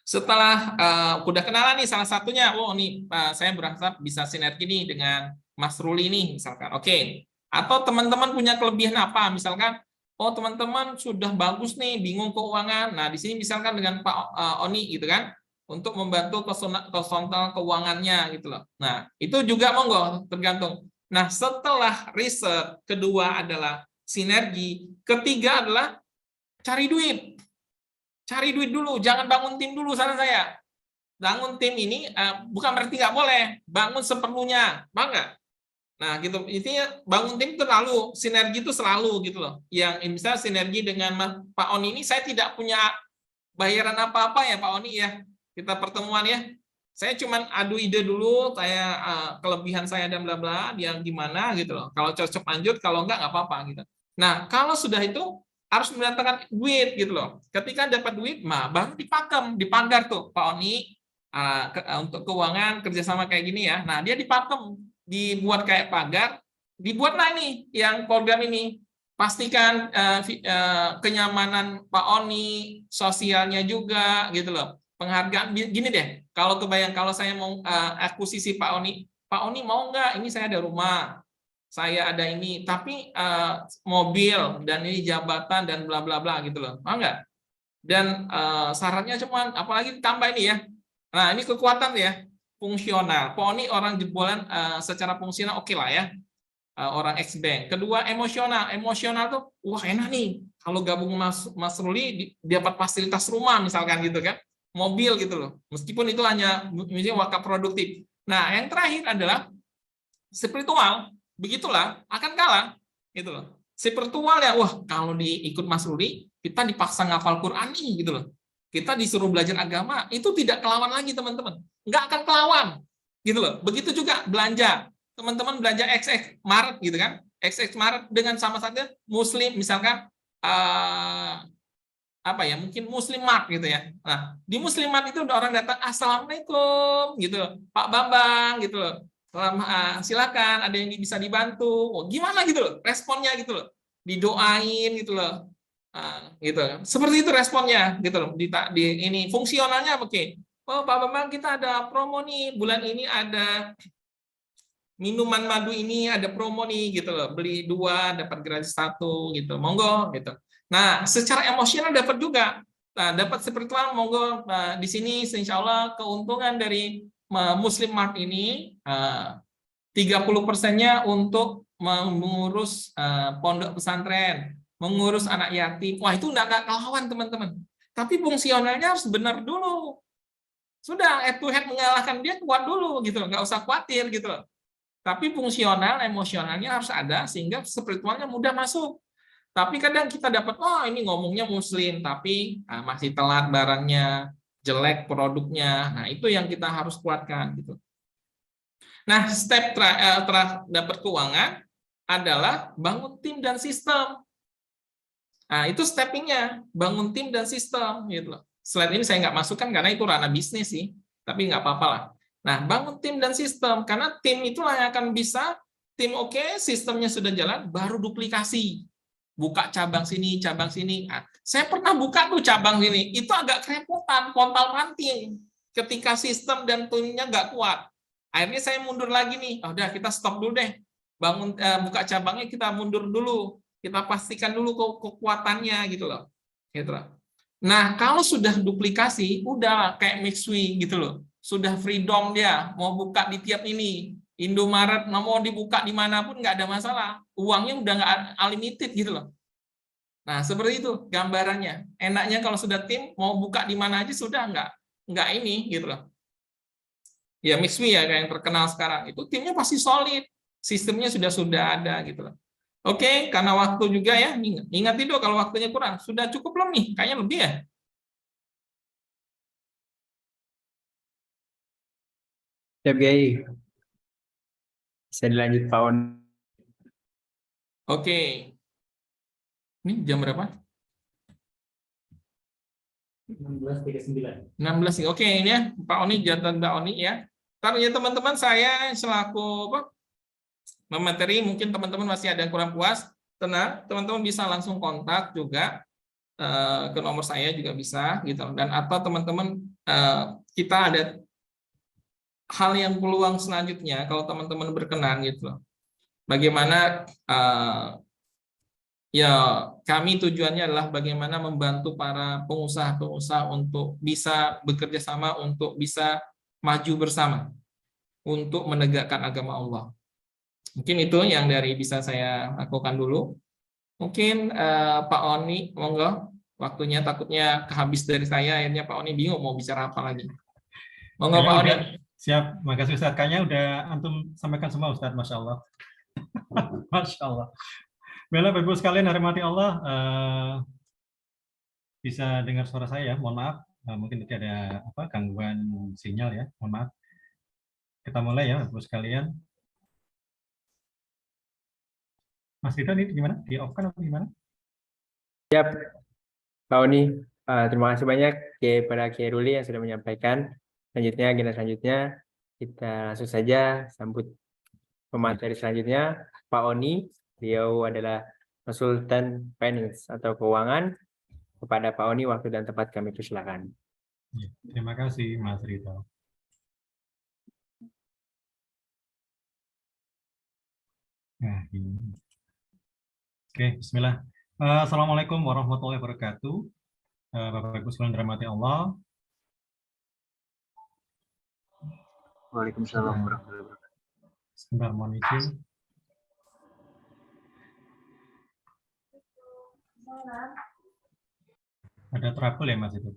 setelah udah kenalan nih salah satunya, nih saya berharap bisa sinergi nih dengan Mas Ruli nih misalkan. Oke. Atau teman-teman punya kelebihan apa? Misalkan, teman-teman sudah bagus nih, bingung keuangan. Nah, di sini misalkan dengan Pak Oni gitu kan, untuk membantu konsultan keuangannya gitu loh. Nah, itu juga monggo tergantung. Nah, setelah riset, kedua adalah sinergi, ketiga adalah cari duit. Cari duit dulu, jangan bangun tim dulu saran saya. Bangun tim ini bukan berarti nggak boleh, bangun seperlunya, bangga. Nah, gitu. Intinya bangun tim itu selalu, sinergi itu selalu gitu loh. Yang misalnya sinergi dengan Pak Oni ini, saya tidak punya bayaran apa-apa ya Pak Oni ya. Kita pertemuan ya. Saya cuma adu ide dulu, saya kelebihan saya dan bla bla, dia gimana gitu loh. Kalau cocok lanjut, kalau enggak apa-apa gitu. Nah, kalau sudah itu harus mendatangkan duit gitu loh. Ketika dapat duit, baru dipagar tuh Pak Oni untuk keuangan kerjasama kayak gini ya. Nah, dia dipakem, dibuat kayak pagar, dibuatlah ini yang program ini. Pastikan kenyamanan Pak Oni, sosialnya juga gitu loh. Penghargaan gini deh. Kalau saya mau akuisisi Pak Oni mau nggak? Ini saya ada rumah, saya ada ini, tapi mobil dan ini jabatan dan bla bla bla gitu loh, mau nggak? Dan syaratnya cuma apalagi tambah ini ya. Nah, ini kekuatan ya, fungsional. Poni orang jebolan secara fungsional oke lah ya, orang ex-bank. Kedua emosional tuh, wah enak nih kalau gabung Mas Ruli dapat fasilitas rumah misalkan gitu kan, mobil gitu loh. Meskipun itu hanya misalnya wakaf produktif. Nah, yang terakhir adalah spiritual. Begitulah akan kalah gitu loh. Spiritual ya, wah kalau diikut Mas Ruli kita dipaksa ngafal Quran nih gitu loh. Kita disuruh belajar agama, itu tidak kelawan lagi teman-teman. Nggak akan kelawan gitu loh. Begitu juga belanja. Teman-teman belanja XX Maret gitu kan. XX Maret dengan sama saja muslim misalkan apa ya, mungkin Muslimat gitu ya. Nah, di Muslimat itu orang datang assalamualaikum gitu loh, Pak Bambang gitu loh. Silakan, ada yang bisa dibantu. Gimana gitu loh responnya gitu loh. Didoain gitu loh. Gitu. Seperti itu responnya, gitu loh. Ini fungsionalnya oke. Oh, Pak Bambang, kita ada promo nih. Bulan ini ada minuman madu ini ada promo nih, gitu loh. Beli 2 dapat gratis 1, gitu. Monggo, gitu. Nah, secara emosional dapat juga. Nah, dapat spiritual, monggo. Nah, di sini insya Allah keuntungan dari Muslim Mart ini 30%-nya untuk mengurus pondok pesantren, mengurus anak yatim. Wah, itu nggak kawan teman-teman. Tapi fungsionalnya harus benar dulu. Sudah head to head mengalahkan dia, kuat dulu gitu loh, nggak usah khawatir gitu loh. Tapi fungsional, emosionalnya harus ada sehingga spiritualnya mudah masuk. Tapi kadang kita dapat, oh ini ngomongnya muslim, tapi masih telat barangnya, jelek produknya. Nah, itu yang kita harus kuatkan gitu. Nah, step dapat keuangan adalah bangun tim dan sistem. Nah, itu steppingnya, bangun tim dan sistem. Gitu loh. Slide ini saya nggak masukkan karena itu ranah bisnis sih, tapi nggak apa-apa lah. Nah, bangun tim dan sistem, karena tim itulah yang akan bisa, tim oke, sistemnya sudah jalan, baru duplikasi. Buka cabang sini, cabang sini. Nah, saya pernah buka tuh cabang sini, itu agak kerepotan, pontal-panting. Ketika sistem dan timnya nggak kuat. Akhirnya saya mundur lagi nih, oh, udah kita stop dulu deh. Buka cabangnya kita mundur dulu. Kita pastikan dulu kekuatannya gitu loh. Gitu loh. Nah, kalau sudah duplikasi, udah kayak Mixui gitu loh. Sudah freedom dia, mau buka di tiap ini. Indomaret mau dibuka dimanapun nggak ada masalah. Uangnya udah nggak unlimited gitu loh. Nah, seperti itu gambarannya. Enaknya kalau sudah tim, mau buka di mana aja sudah nggak ini gitu loh. Ya Mixui ya kayak yang terkenal sekarang. Itu timnya pasti solid. Sistemnya sudah ada gitu loh. Oke, karena waktu juga ya, ingat itu kalau waktunya kurang. Sudah cukup belum nih? Kayaknya lebih ya. Siap, Kiai. Bisa dilanjut, Pak On. Oke. Ini jam berapa? 16.39. 16. Oke, ini ya, Pak Oni, jatuh Pak Oni ya. Ntar ya teman-teman, saya selaku memateri, mungkin teman-teman masih ada yang kurang puas, tenang, teman-teman bisa langsung kontak juga ke nomor saya juga bisa gitu. Dan atau teman-teman kita ada hal yang peluang selanjutnya kalau teman-teman berkenan gitu loh. Bagaimana ya kami tujuannya adalah bagaimana membantu para pengusaha-pengusaha untuk bisa bekerja sama, untuk bisa maju bersama, untuk menegakkan agama Allah. Mungkin itu yang dari bisa saya lakukan dulu. Mungkin Pak Oni, monggo, waktunya takutnya kehabis dari saya, akhirnya Pak Oni bingung mau bicara apa lagi. Monggo Pak Oni. Siap, makasih Ustadz. Kayaknya udah antum sampaikan semua Ustadz, Masya Allah. Masya Allah. Baiklah, Bapak Ibu sekalian, hormati Allah, bisa dengar suara saya, mohon maaf, mungkin tadi ada gangguan sinyal ya, mohon maaf. Kita mulai ya, Bapak Ibu sekalian. Mas Rito ini gimana? Di off kan atau gimana? Siap, Pak Oni. Terima kasih banyak kepada Kiai Ruli yang sudah menyampaikan. Selanjutnya, agenda selanjutnya, kita langsung saja sambut pemateri selanjutnya, Pak Oni. Beliau adalah konsultan finance atau keuangan. Kepada Pak Oni, waktu dan tempat kami persilakan. Ya, terima kasih Mas Rito. Nah, ini. Oke, bismillah. Assalamualaikum warahmatullahi wabarakatuh. Bapak Ibu sekalian dirahmati Allah. Waalaikumsalam warahmatullahi wabarakatuh. Sebentar, mohon izin. Ada trouble ya Mas itu?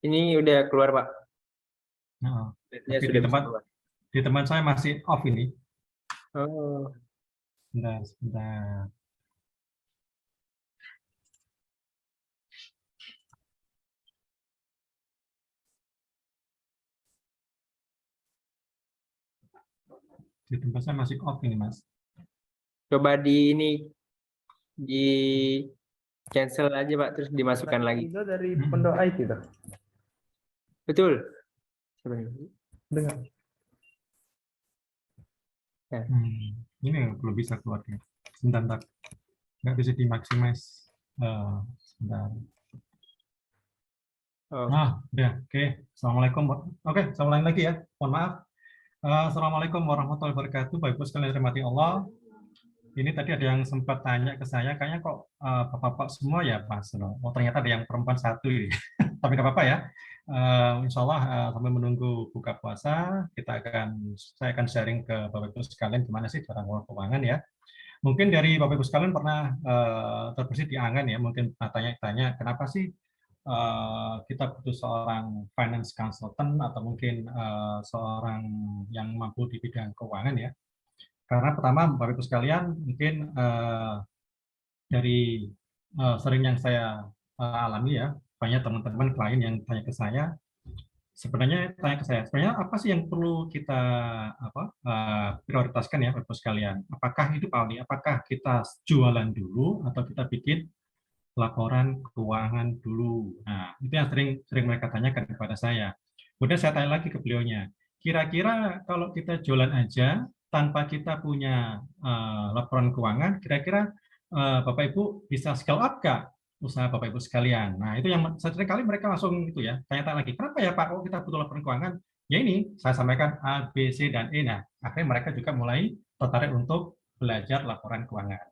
Ini udah keluar, Pak. Nah, Lihatnya tapi sudah bisa di keluar. tempat saya masih off ini. Oh, Sebentar. Di tempat saya masih off ini, Mas. coba di cancel aja, Pak, terus dimasukkan lagi. Itu dari Pondok IT tuh. Betul. Coba ini. Dengar. Ini belum bisa keluar ya. Sebentar. Nggak bisa dimaksimis. Sebentar. Oh, Udah. Oke. Assalamualaikum. Oke, saya ulangi lagi ya. Mohon maaf. Assalamualaikum warahmatullahi wabarakatuh. Bapak Ibu sekalian dirahmati Allah. Ini tadi ada yang sempat tanya ke saya, kayaknya kok bapak-bapak semua ya Mas. Oh ternyata ada yang perempuan satu ini. Tapi nggak apa-apa ya. Insya Allah sambil menunggu buka puasa, saya akan sharing ke Bapak Ibu sekalian gimana sih cara mengelola keuangan ya. Mungkin dari Bapak Ibu sekalian pernah terbersih di angan ya, mungkin tanya-tanya kenapa sih kita butuh seorang finance consultant atau mungkin seorang yang mampu di bidang keuangan ya. Karena pertama, Bapak Ibu sekalian, mungkin dari sering yang saya alami ya, banyak teman-teman klien yang tanya ke saya, sebenarnya apa sih yang perlu kita prioritaskan ya, Bapak Ibu sekalian? Apakah itu Pak Aldi, apakah kita jualan dulu atau kita bikin laporan keuangan dulu? Nah, itu yang sering mereka tanyakan kepada saya. Kemudian saya tanya lagi ke beliaunya, kira-kira kalau kita jualan aja, tanpa kita punya laporan keuangan, kira-kira Bapak Ibu bisa scale up nggak usaha Bapak Ibu sekalian? Nah, itu yang sering kali mereka langsung itu ya, tanya-tanya lagi, kenapa ya Pak, kalau kita butuh laporan keuangan? Ya ini, saya sampaikan A, B, C, dan E. Nah, akhirnya mereka juga mulai tertarik untuk belajar laporan keuangan.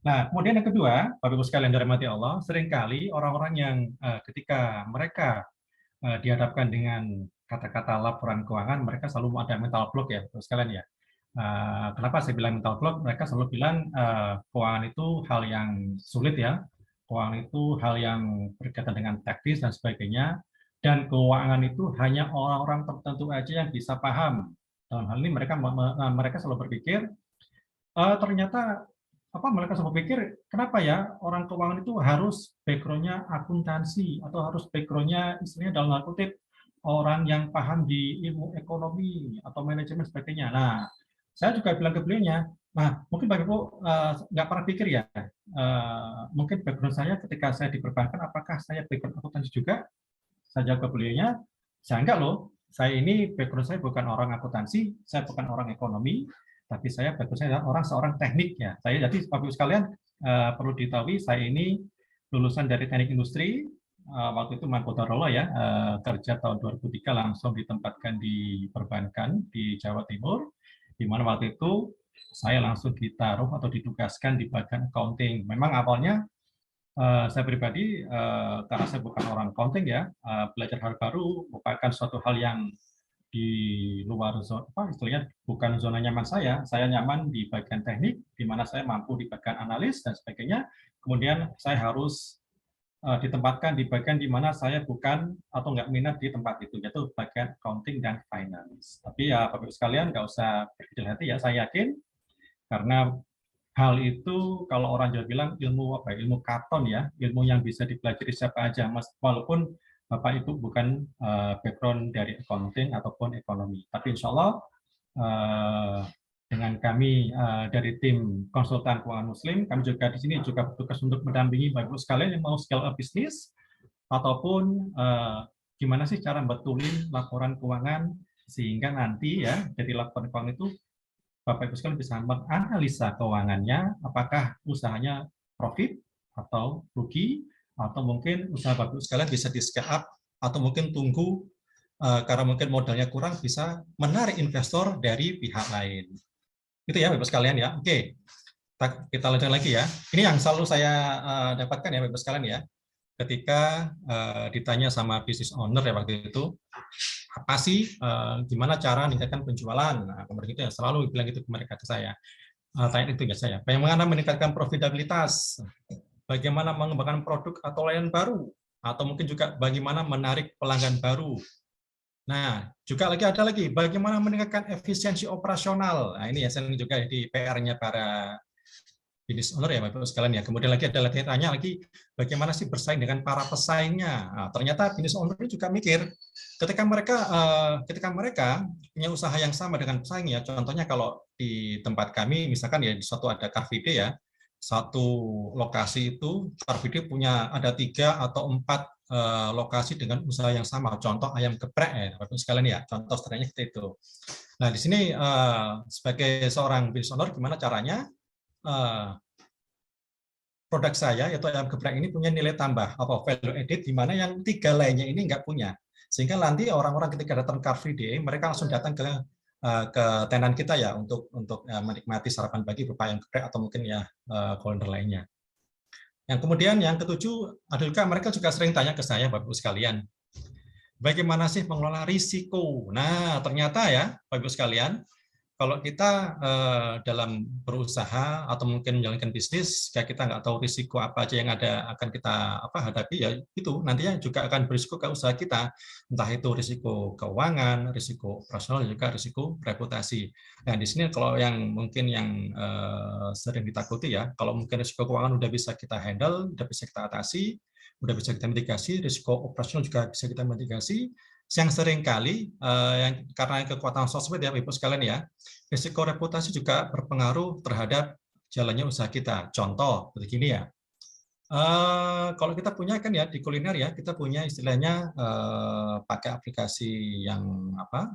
Nah, kemudian yang kedua, Bapak Ibu sekalian dirahmati Allah, seringkali orang-orang yang ketika mereka dihadapkan dengan kata-kata laporan keuangan, mereka selalu ada mental block ya, Bapak sekalian ya. Kenapa saya bilang mental block? Mereka selalu bilang keuangan itu hal yang sulit ya, keuangan itu hal yang berkaitan dengan teknis dan sebagainya, dan keuangan itu hanya orang-orang tertentu aja yang bisa paham. Dalam hal ini mereka selalu berpikir ternyata mereka selalu berpikir kenapa ya orang keuangan itu harus background-nya akuntansi atau harus background-nya istilahnya dalam tanda kutip orang yang paham di ilmu ekonomi atau manajemen sebagainya. Nah, saya juga bilang ke beliaunya, nah mungkin Bapak Ibu nggak pernah pikir ya, mungkin background saya ketika saya di perbankan, apakah saya background akuntansi juga? Saya jawab ke beliaunya, saya enggak loh, saya ini background saya bukan orang akuntansi, saya bukan orang ekonomi, tapi saya background saya adalah seorang teknik ya. Jadi Bapak Ibu sekalian perlu diketahui, saya ini lulusan dari teknik industri, waktu itu Mangkunegaran ya, kerja tahun 2003 langsung ditempatkan di perbankan di Jawa Timur, di mana waktu itu saya langsung ditaruh atau ditugaskan di bagian accounting. Memang awalnya saya pribadi, karena saya bukan orang accounting ya, belajar hal baru merupakan suatu hal yang di luar istilahnya bukan zona nyaman saya nyaman di bagian teknik, di mana saya mampu di bagian analis dan sebagainya, kemudian saya harus ditempatkan di bagian di mana saya bukan atau nggak minat di tempat itu, yaitu bagian accounting dan finance. Tapi ya Bapak Ibu sekalian nggak usah berkecil hati ya, saya yakin karena hal itu kalau orang Jawa bilang ilmu katon ya, ilmu yang bisa dipelajari siapa aja, Mas, walaupun Bapak Ibu bukan background dari accounting ataupun ekonomi. Tapi insya Allah dengan kami dari tim konsultan keuangan Muslim, kami juga di sini juga bertugas untuk mendampingi Bapak Ibu sekalian yang mau scale up bisnis ataupun gimana sih cara betulin laporan keuangan sehingga nanti ya dari laporan keuangan itu Bapak Ibu sekalian bisa menganalisa keuangannya, apakah usahanya profit atau rugi, atau mungkin usaha Bapak Ibu sekalian bisa di scale up, atau mungkin tunggu karena mungkin modalnya kurang bisa menarik investor dari pihak lain. Itu ya Bapak Ibu sekalian ya. Oke, kita lanjut lagi ya. Ini yang selalu saya dapatkan ya Bapak Ibu sekalian ya. Ketika ditanya sama business owner ya waktu itu, apa sih gimana cara meningkatkan penjualan? Nah, itu yang selalu bilang itu mereka ke saya. Tanya itu ya saya. Bagaimana meningkatkan profitabilitas? Bagaimana mengembangkan produk atau layanan baru? Atau mungkin juga bagaimana menarik pelanggan baru? Nah, juga ada lagi bagaimana meningkatkan efisiensi operasional. Nah, ini ya sering juga di PR-nya para business owner ya Bapak sekalian ya. Kemudian lagi ada lagi tanya lagi bagaimana sih bersaing dengan para pesaingnya. Nah, ternyata business owner ini juga mikir ketika mereka punya usaha yang sama dengan pesaingnya. Contohnya kalau di tempat kami misalkan ya di suatu ada Car Free Day ya. Satu lokasi itu Car Free Day punya ada 3 atau 4 lokasi dengan usaha yang sama. Contoh ayam geprek ya Bapak sekalian ya. Contoh sebenarnya seperti itu. Nah, di sini sebagai seorang business owner gimana caranya produk saya yaitu ayam geprek ini punya nilai tambah atau value added di mana yang 3 lainnya ini nggak punya. Sehingga nanti orang-orang ketika datang Car Free Day mereka langsung datang ke tenan kita ya untuk menikmati sarapan pagi berupa ayam geprek atau mungkin ya kolder lainnya. Yang kemudian yang ketujuh adalah mereka juga sering tanya ke saya Bapak Ibu sekalian, bagaimana sih mengelola risiko? Nah, ternyata ya Bapak Ibu sekalian, kalau kita dalam berusaha atau mungkin menjalankan bisnis, kayak kita nggak tahu risiko apa aja yang akan kita hadapi, ya itu nantinya juga akan berisiko ke usaha kita, entah itu risiko keuangan, risiko operasional, juga risiko reputasi. Nah di sini kalau yang mungkin yang sering ditakuti ya, kalau mungkin risiko keuangan udah bisa kita handle, udah bisa kita atasi, udah bisa kita mitigasi, risiko operasional juga bisa kita mitigasi. Yang sering kali karena kekuatan sosmed ya Ibu sekalian ya, risiko reputasi juga berpengaruh terhadap jalannya usaha kita. Contoh begini ya, kalau kita punya kan ya di kuliner ya, kita punya istilahnya pakai aplikasi yang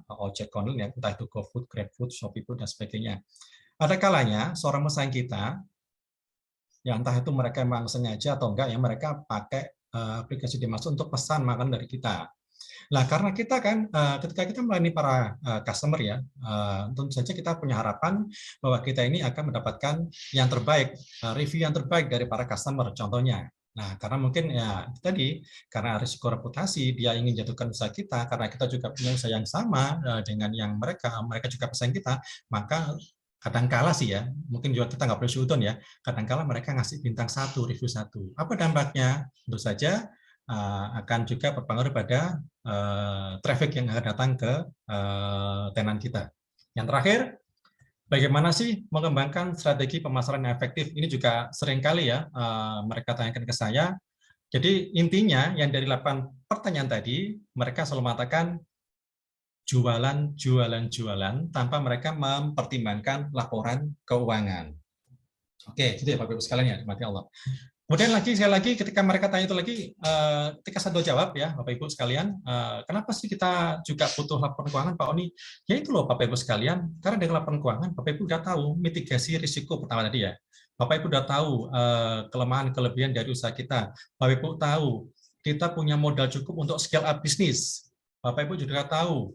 ojek online ya, entah itu GoFood, GrabFood, ShopeeFood dan sebagainya. Ada kalanya seorang pesaing kita, ya entah itu mereka memang sengaja atau enggak ya, mereka pakai aplikasi dimaksud untuk pesan makan dari kita. Nah, karena kita kan ketika kita melayani para customer ya, tentu saja kita punya harapan bahwa kita ini akan mendapatkan yang terbaik, review yang terbaik dari para customer contohnya. Nah, karena mungkin ya tadi karena risiko reputasi dia ingin jatuhkan usaha kita, karena kita juga punya usaha yang sama dengan yang mereka juga pesaing kita, maka kadangkala sih ya, mungkin juga kita nggak boleh sudon ya, kadangkala mereka ngasih bintang 1, review 1. Apa dampaknya? Tentu saja akan juga berpengaruh pada traffic yang akan datang ke tenan kita. Yang terakhir, bagaimana sih mengembangkan strategi pemasaran yang efektif? Ini juga seringkali ya mereka tanyakan ke saya. Jadi intinya yang dari 8 pertanyaan tadi, mereka selalu mengatakan jualan tanpa mereka mempertimbangkan laporan keuangan. Oke, gitu ya Bapak Ibu sekalian ya, dimati Allah. Kemudian sekali lagi ketika mereka tanya itu lagi, ketika saya jawab ya Bapak Ibu sekalian, kenapa sih kita juga butuh laporan keuangan Pak Oni? Ya itu loh Bapak Ibu sekalian, karena dengan laporan keuangan Bapak Ibu sudah tahu mitigasi risiko pertama tadi ya. Bapak Ibu sudah tahu kelemahan kelebihan dari usaha kita. Bapak Ibu tahu kita punya modal cukup untuk scale up bisnis. Bapak Ibu juga tahu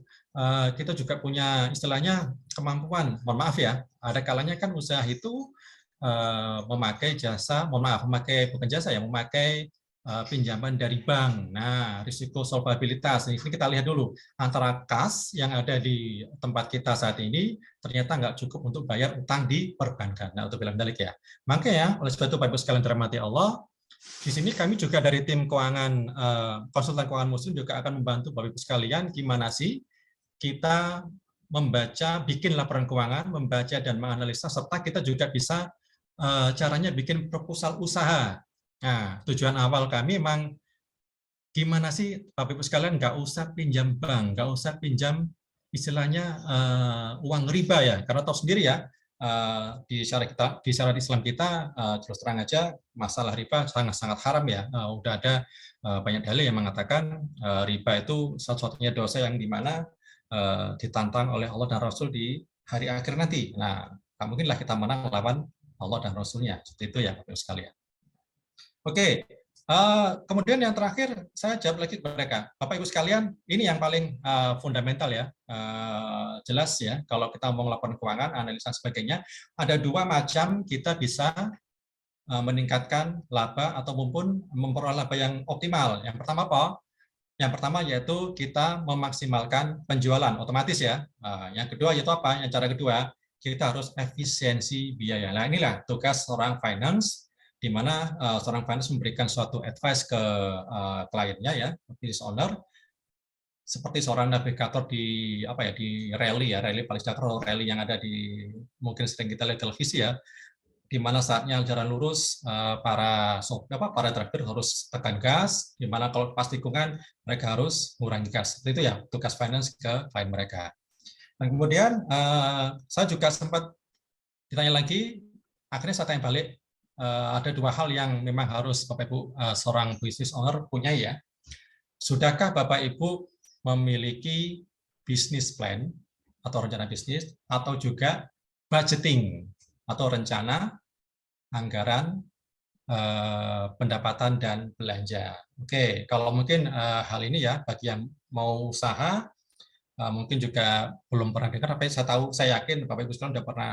kita juga punya istilahnya kemampuan, mohon maaf ya, ada kalanya kan usaha itu memakai jasa, memakai pinjaman dari bank. Nah, risiko solvabilitas. Ini kita lihat dulu antara kas yang ada di tempat kita saat ini ternyata nggak cukup untuk bayar utang di perbankan. Nah, untuk bilang balik ya. Makanya oleh sebab itu Bapak Ibu sekalian dirahmati Allah, di sini kami juga dari tim keuangan konsultan keuangan Muslim juga akan membantu Bapak Ibu sekalian gimana sih kita membaca, bikin laporan keuangan, membaca dan menganalisa, serta kita juga bisa caranya bikin proposal usaha. Nah, tujuan awal kami memang gimana sih Bapak Ibu sekalian nggak usah pinjam bank, nggak usah pinjam istilahnya uang riba ya, karena tahu sendiri ya di syariat Islam kita terus terang aja masalah riba sangat haram ya. Udah ada banyak dalil yang mengatakan riba itu satu-satunya dosa yang dimana ditantang oleh Allah dan Rasul di hari akhir nanti. Nah, tak mungkinlah kita menang melawan Allah dan Rasulnya. Seperti itu ya Bapak Ibu sekalian. Oke, kemudian yang terakhir saya jawab lagi ke mereka. Bapak Ibu sekalian, ini yang paling fundamental ya. Jelas ya, kalau kita mau laporan keuangan, analisa sebagainya, ada 2 macam kita bisa meningkatkan laba atau maupun memperoleh laba yang optimal. Yang pertama apa? Yang pertama yaitu kita memaksimalkan penjualan otomatis ya. Yang kedua yaitu apa? Yang cara kedua, kita harus efisiensi biaya. Nah inilah tugas seorang finance, di mana seorang finance memberikan suatu advice ke kliennya ya, business owner, seperti seorang navigator di rally paling sejahtera, rally yang ada di mungkin sering kita lihat televisi ya, di mana saatnya jalan lurus para driver harus tekan gas, di mana kalau pas tikungan mereka harus mengurangi gas. Seperti itu ya tugas finance ke klien mereka. Dan kemudian saya juga sempat ditanya lagi, akhirnya saya tanya balik, ada 2 hal yang memang harus Bapak Ibu seorang business owner punya ya. Sudahkah Bapak Ibu memiliki bisnis plan atau rencana bisnis, atau juga budgeting atau rencana anggaran pendapatan dan belanja. Oke, kalau mungkin hal ini ya bagi yang mau usaha mungkin juga belum pernah dengar, tapi saya yakin Bapak Ibu sekalian sudah pernah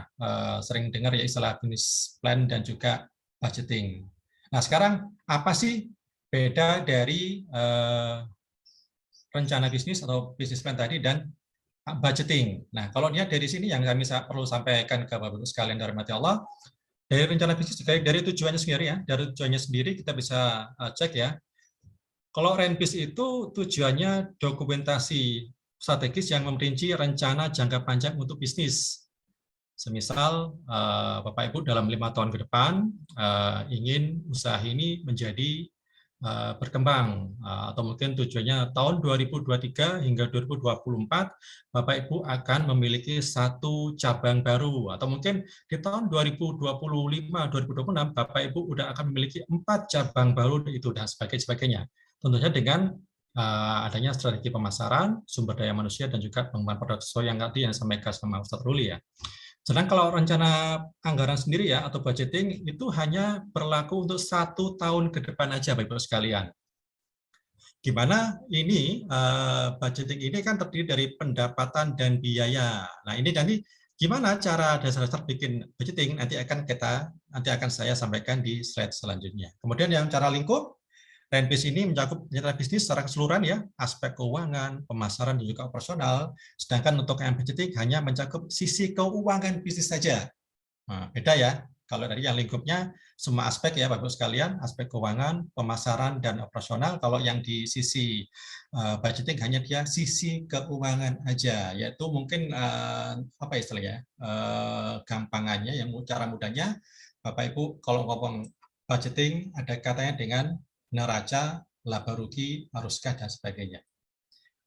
sering dengar ya istilah business plan dan juga budgeting. Nah, sekarang apa sih beda dari rencana bisnis atau business plan tadi dan budgeting? Nah, kalau lihat dari sini yang kami perlu sampaikan ke Bapak Ibu sekalian dari rahmati Allah, dari rencana bisnis, dari tujuannya sendiri ya, dari tujuannya sendiri kita bisa cek ya. Kalau RENBIS itu tujuannya dokumentasi strategis yang memperinci rencana jangka panjang untuk bisnis. Semisal Bapak Ibu dalam 5 tahun ke depan ingin usaha ini menjadi berkembang, atau mungkin tujuannya tahun 2023 hingga 2024 Bapak Ibu akan memiliki 1 cabang baru, atau mungkin di tahun 2025-2026 Bapak Ibu udah akan memiliki 4 cabang baru itu dan sebagainya. Tentunya dengan adanya strategi pemasaran, sumber daya manusia, dan juga pengembangan produk sesuai yang tadi yang disampaikan sama Ustadz Ruli ya. Sedang kalau rencana anggaran sendiri ya atau budgeting itu hanya berlaku untuk 1 tahun ke depan aja Bapak Ibu sekalian. Gimana ini budgeting ini kan terdiri dari pendapatan dan biaya. Nah ini nanti gimana cara dasar-dasar bikin budgeting nanti akan saya sampaikan di slide selanjutnya. Kemudian yang cara lingkup, RENBIS ini mencakup rencana bisnis secara keseluruhan ya, aspek keuangan, pemasaran, dan juga operasional. Sedangkan untuk yang budgeting hanya mencakup sisi keuangan bisnis saja. Nah, beda ya. Kalau dari yang lingkupnya semua aspek ya Bapak sekalian, aspek keuangan, pemasaran, dan operasional. Kalau yang di sisi budgeting hanya dia sisi keuangan aja, yaitu mungkin apa istilahnya? Gampangannya, yang cara mudahnya Bapak Ibu kalau ngomong budgeting ada katanya dengan neraca, laba rugi, aruskah, dan sebagainya.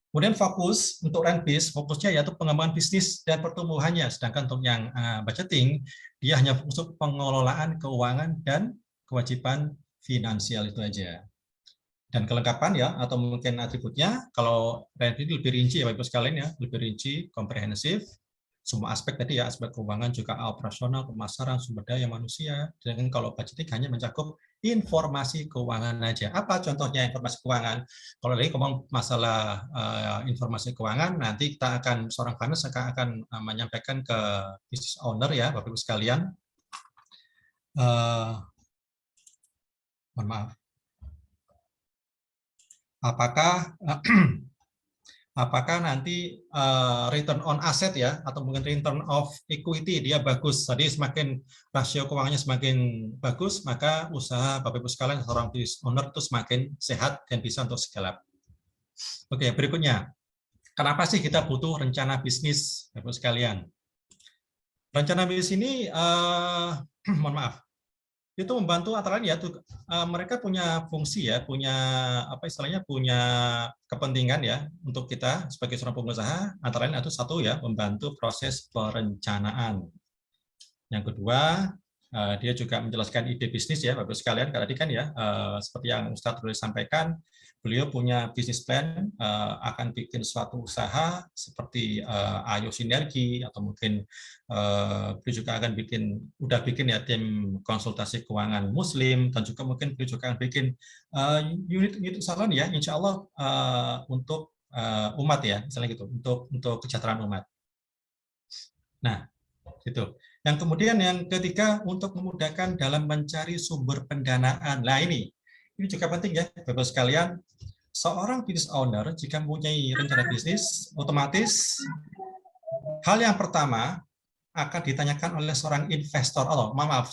Kemudian fokus untuk RENBIS, fokusnya yaitu pengembangan bisnis dan pertumbuhannya. Sedangkan untuk yang budgeting, dia hanya fokus untuk pengelolaan keuangan dan kewajiban finansial itu aja. Dan kelengkapan ya, atau mungkin atributnya, kalau RENBIS lebih rinci ya Bapak-Ibu sekalian ya, lebih rinci, komprehensif, semua aspek tadi ya, aspek keuangan juga operasional, pemasaran, sumber daya manusia. Dan kalau budgeting hanya mencakup informasi keuangan aja. Apa contohnya informasi keuangan? Kalau lagi ngomong masalah informasi keuangan, nanti kita akan seorang finance akan menyampaikan ke business owner ya, Bapak Ibu sekalian. Mohon maaf. Apakah nanti return on asset ya, atau mungkin return of equity dia bagus. Tadi semakin rasio keuangannya semakin bagus, maka usaha Bapak Ibu sekalian seorang business owner itu semakin sehat dan bisa untuk scale up. Oke, berikutnya. Kenapa sih kita butuh rencana bisnis Bapak Ibu sekalian? Rencana bisnis ini mohon maaf. Itu membantu antara lain ya, mereka punya fungsi ya, punya apa istilahnya, punya kepentingan ya untuk kita sebagai seorang pengusaha, antara lain itu satu ya, membantu proses perencanaan. Yang kedua, dia juga menjelaskan ide bisnis ya Bapak sekalian. Tadi kan ya seperti yang Ustadz Ruli sampaikan, beliau punya bisnis plan, akan bikin suatu usaha seperti Ayo Sinergi, atau mungkin beliau juga akan udah bikin ya tim konsultasi keuangan Muslim, dan juga mungkin beliau juga akan bikin unit usaha ya, insya Allah untuk umat ya, misalnya gitu, untuk kesejahteraan umat. Nah, itu. Yang kemudian yang ketiga, untuk memudahkan dalam mencari sumber pendanaan. Nah ini juga penting ya Bapak sekalian. Seorang business owner jika mempunyai rencana bisnis, otomatis hal yang pertama akan ditanyakan oleh seorang investor,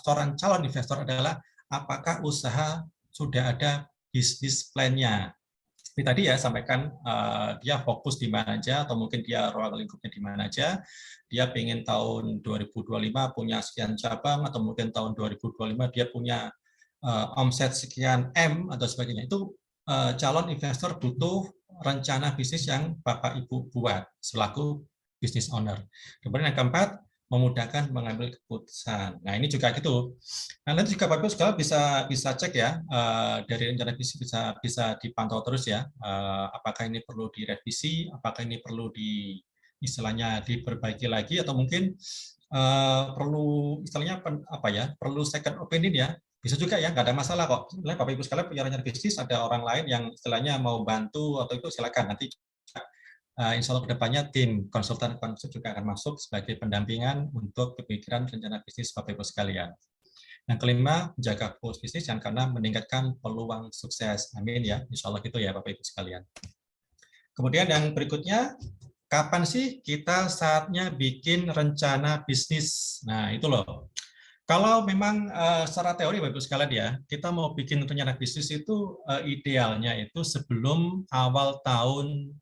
seorang calon investor adalah apakah usaha sudah ada bisnis plan-nya. Seperti tadi ya sampaikan, dia fokus di mana aja, atau mungkin dia ruang lingkupnya di mana aja. Dia pengen tahun 2025 punya sekian cabang, atau mungkin tahun 2025 dia punya omset sekian M atau sebagainya. Itu calon investor butuh rencana bisnis yang Bapak Ibu buat selaku business owner. Kemudian yang keempat, memudahkan mengambil keputusan. Nah ini juga gitu. Nah nanti juga Bapak Ibu sekalian bisa cek ya, dari rencana bisnis bisa dipantau terus ya, apakah ini perlu direvisi, apakah ini perlu istilahnya diperbaiki lagi, atau mungkin perlu istilahnya perlu second opinion ya, bisa juga ya, nggak ada masalah kok. Sebenarnya Bapak Ibu sekalian punya rencana bisnis, ada orang lain yang istilahnya mau bantu atau itu silakan, nanti insya Allah kedepannya tim konsultan juga akan masuk sebagai pendampingan untuk pemikiran rencana bisnis Bapak Ibu sekalian. Yang kelima, menjaga fokus bisnis yang karena meningkatkan peluang sukses. Amin ya, insya Allah gitu ya Bapak Ibu sekalian. Kemudian yang berikutnya, kapan sih kita saatnya bikin rencana bisnis? Nah itu loh. Kalau memang secara teori Bapak Ibu sekalian ya, kita mau bikin rencana bisnis itu idealnya itu sebelum awal tahun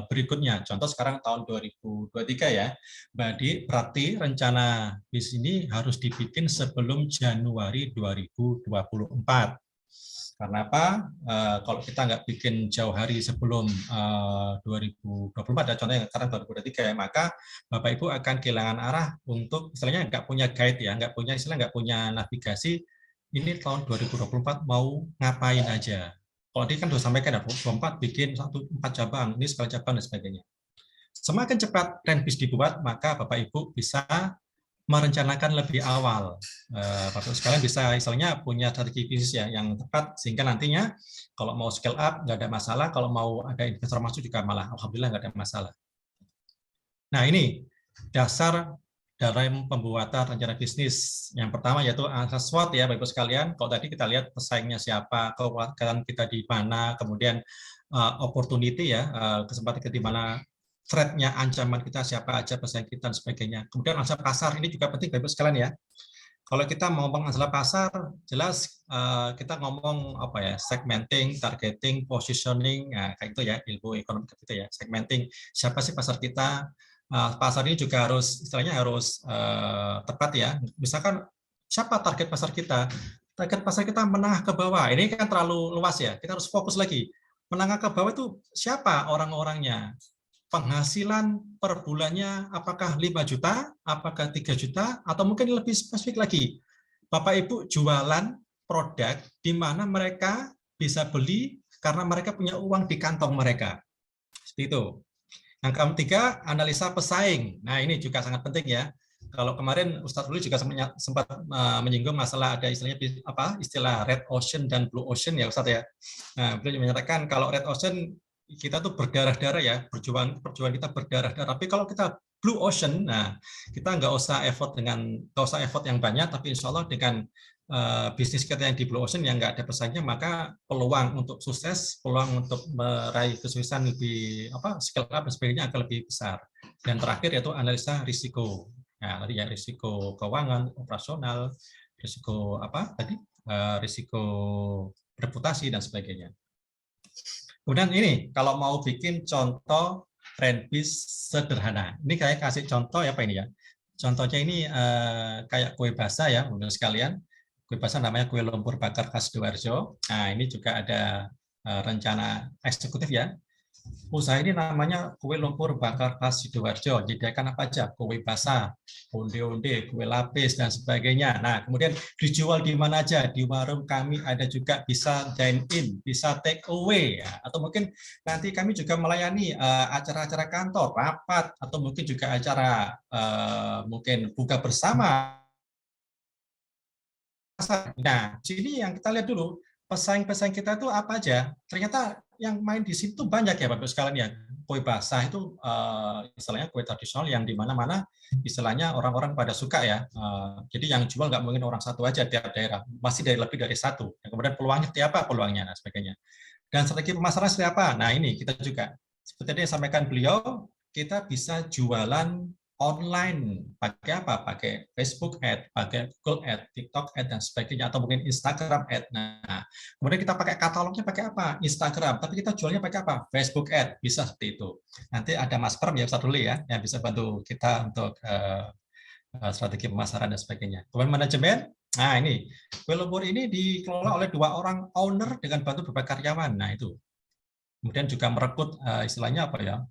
berikutnya. Contoh sekarang tahun 2023 ya. Berarti rencana bisnis ini harus dibikin sebelum Januari 2024. Karena apa? Kalau kita nggak bikin jauh hari sebelum 2024, ada contohnya sekarang 2023 ya, maka Bapak Ibu akan kehilangan arah untuk istilahnya nggak punya guide ya, nggak punya navigasi. Ini tahun 2024 mau ngapain aja? Kalau dia kan sudah sampaikan 2024 bikin 4 cabang, ini sekali cabang dan sebagainya. Semakin cepat plan bis dibuat, maka Bapak Ibu bisa merencanakan lebih awal. Bapak sekalian bisa misalnya punya strategi bisnis ya yang tepat, sehingga nantinya kalau mau scale up nggak ada masalah, kalau mau ada investor masuk juga malah alhamdulillah nggak ada masalah. Nah ini dasar dalam pembuatan rencana bisnis. Yang pertama yaitu asas SWOT ya Bapak sekalian. Kalau tadi kita lihat pesaingnya siapa, kekuatan kita di mana, kemudian opportunity ya, kesempatan kita di mana, threat-nya, ancaman kita siapa aja, pesaing kita dan sebagainya. Kemudian masalah pasar ini juga penting Bapak sekalian ya. Kalau kita mau ngomong masalah pasar, jelas kita ngomong apa ya, segmenting, targeting, positioning, nah, kayak itu ya ilmu ekonomi itu ya, segmenting. Siapa sih pasar kita? Pasar ini juga harus istilahnya harus tepat ya. Misalkan siapa target pasar kita? Target pasar kita menengah ke bawah. Ini kan terlalu luas ya. Kita harus fokus lagi. Menengah ke bawah itu siapa orang-orangnya? Penghasilan per bulannya apakah 5 juta, apakah 3 juta, atau mungkin lebih spesifik lagi. Bapak Ibu jualan produk di mana mereka bisa beli karena mereka punya uang di kantong mereka. Seperti itu. Yang ketiga, analisa pesaing. Nah, ini juga sangat penting ya. Kalau kemarin Ustadz Ruli juga sempat menyinggung masalah ada istilah red ocean dan blue ocean ya Ustadz ya. Nah, beliau menyatakan kalau red ocean kita tuh berdarah-darah ya, perjuangan kita berdarah-darah. Tapi kalau kita blue ocean, nah kita nggak usah effort yang banyak, tapi insya Allah dengan bisnis kita yang di blue ocean yang nggak ada pesaingnya, maka peluang untuk sukses, peluang untuk meraih kesuksesan lebih scale up dan sebagainya akan lebih besar. Dan terakhir yaitu analisa risiko. Nah, tadi ya risiko keuangan, operasional, risiko risiko reputasi dan sebagainya. Kemudian ini kalau mau bikin contoh renbis sederhana. Ini kayak kasih contoh apa ini ya? Contohnya ini kayak kue basah ya, Bapak sekalian. Kue basah namanya kue lumpur bakar khas Sidoarjo. Nah, ini juga ada rencana eksekutif ya. Usaha ini namanya kue lumpur bakar khas Sidoarjo. Menyediakan apa aja? Kue basah, onde-onde, kue lapis dan sebagainya. Nah, kemudian dijual di mana aja? Di warung kami ada juga, bisa dine in, bisa take away ya. Atau mungkin nanti kami juga melayani acara-acara kantor, rapat, atau mungkin juga acara mungkin buka bersama. Nah, sini yang kita lihat dulu pesaing-pesaing kita itu apa aja. Ternyata yang main di situ banyak ya Bapak sekalian ya. Kue basah itu istilahnya kue tradisional yang di mana-mana istilahnya orang-orang pada suka ya. Jadi yang jual nggak mungkin orang satu aja tiap daerah, masih lebih dari satu. Dan kemudian peluangnya seperti apa peluangnya dan sebagainya. Dan strategi pemasaran seperti apa? Nah ini kita juga seperti yang disampaikan beliau, kita bisa jualan online, pakai apa? Pakai Facebook Ad, pakai Google Ad, TikTok Ad, dan sebagainya, atau mungkin Instagram Ad. Nah, kemudian kita pakai katalognya pakai apa? Instagram, tapi kita jualnya pakai apa? Facebook Ad, bisa seperti itu. Nanti ada Mas Perm ya, Ustadz dulu ya, yang bisa bantu kita untuk strategi pemasaran dan sebagainya. Kemudian manajemen, nah ini, kue lumpur ini dikelola oleh 2 orang owner dengan bantu beberapa karyawan. Nah itu. Kemudian juga merekrut istilahnya apa ya?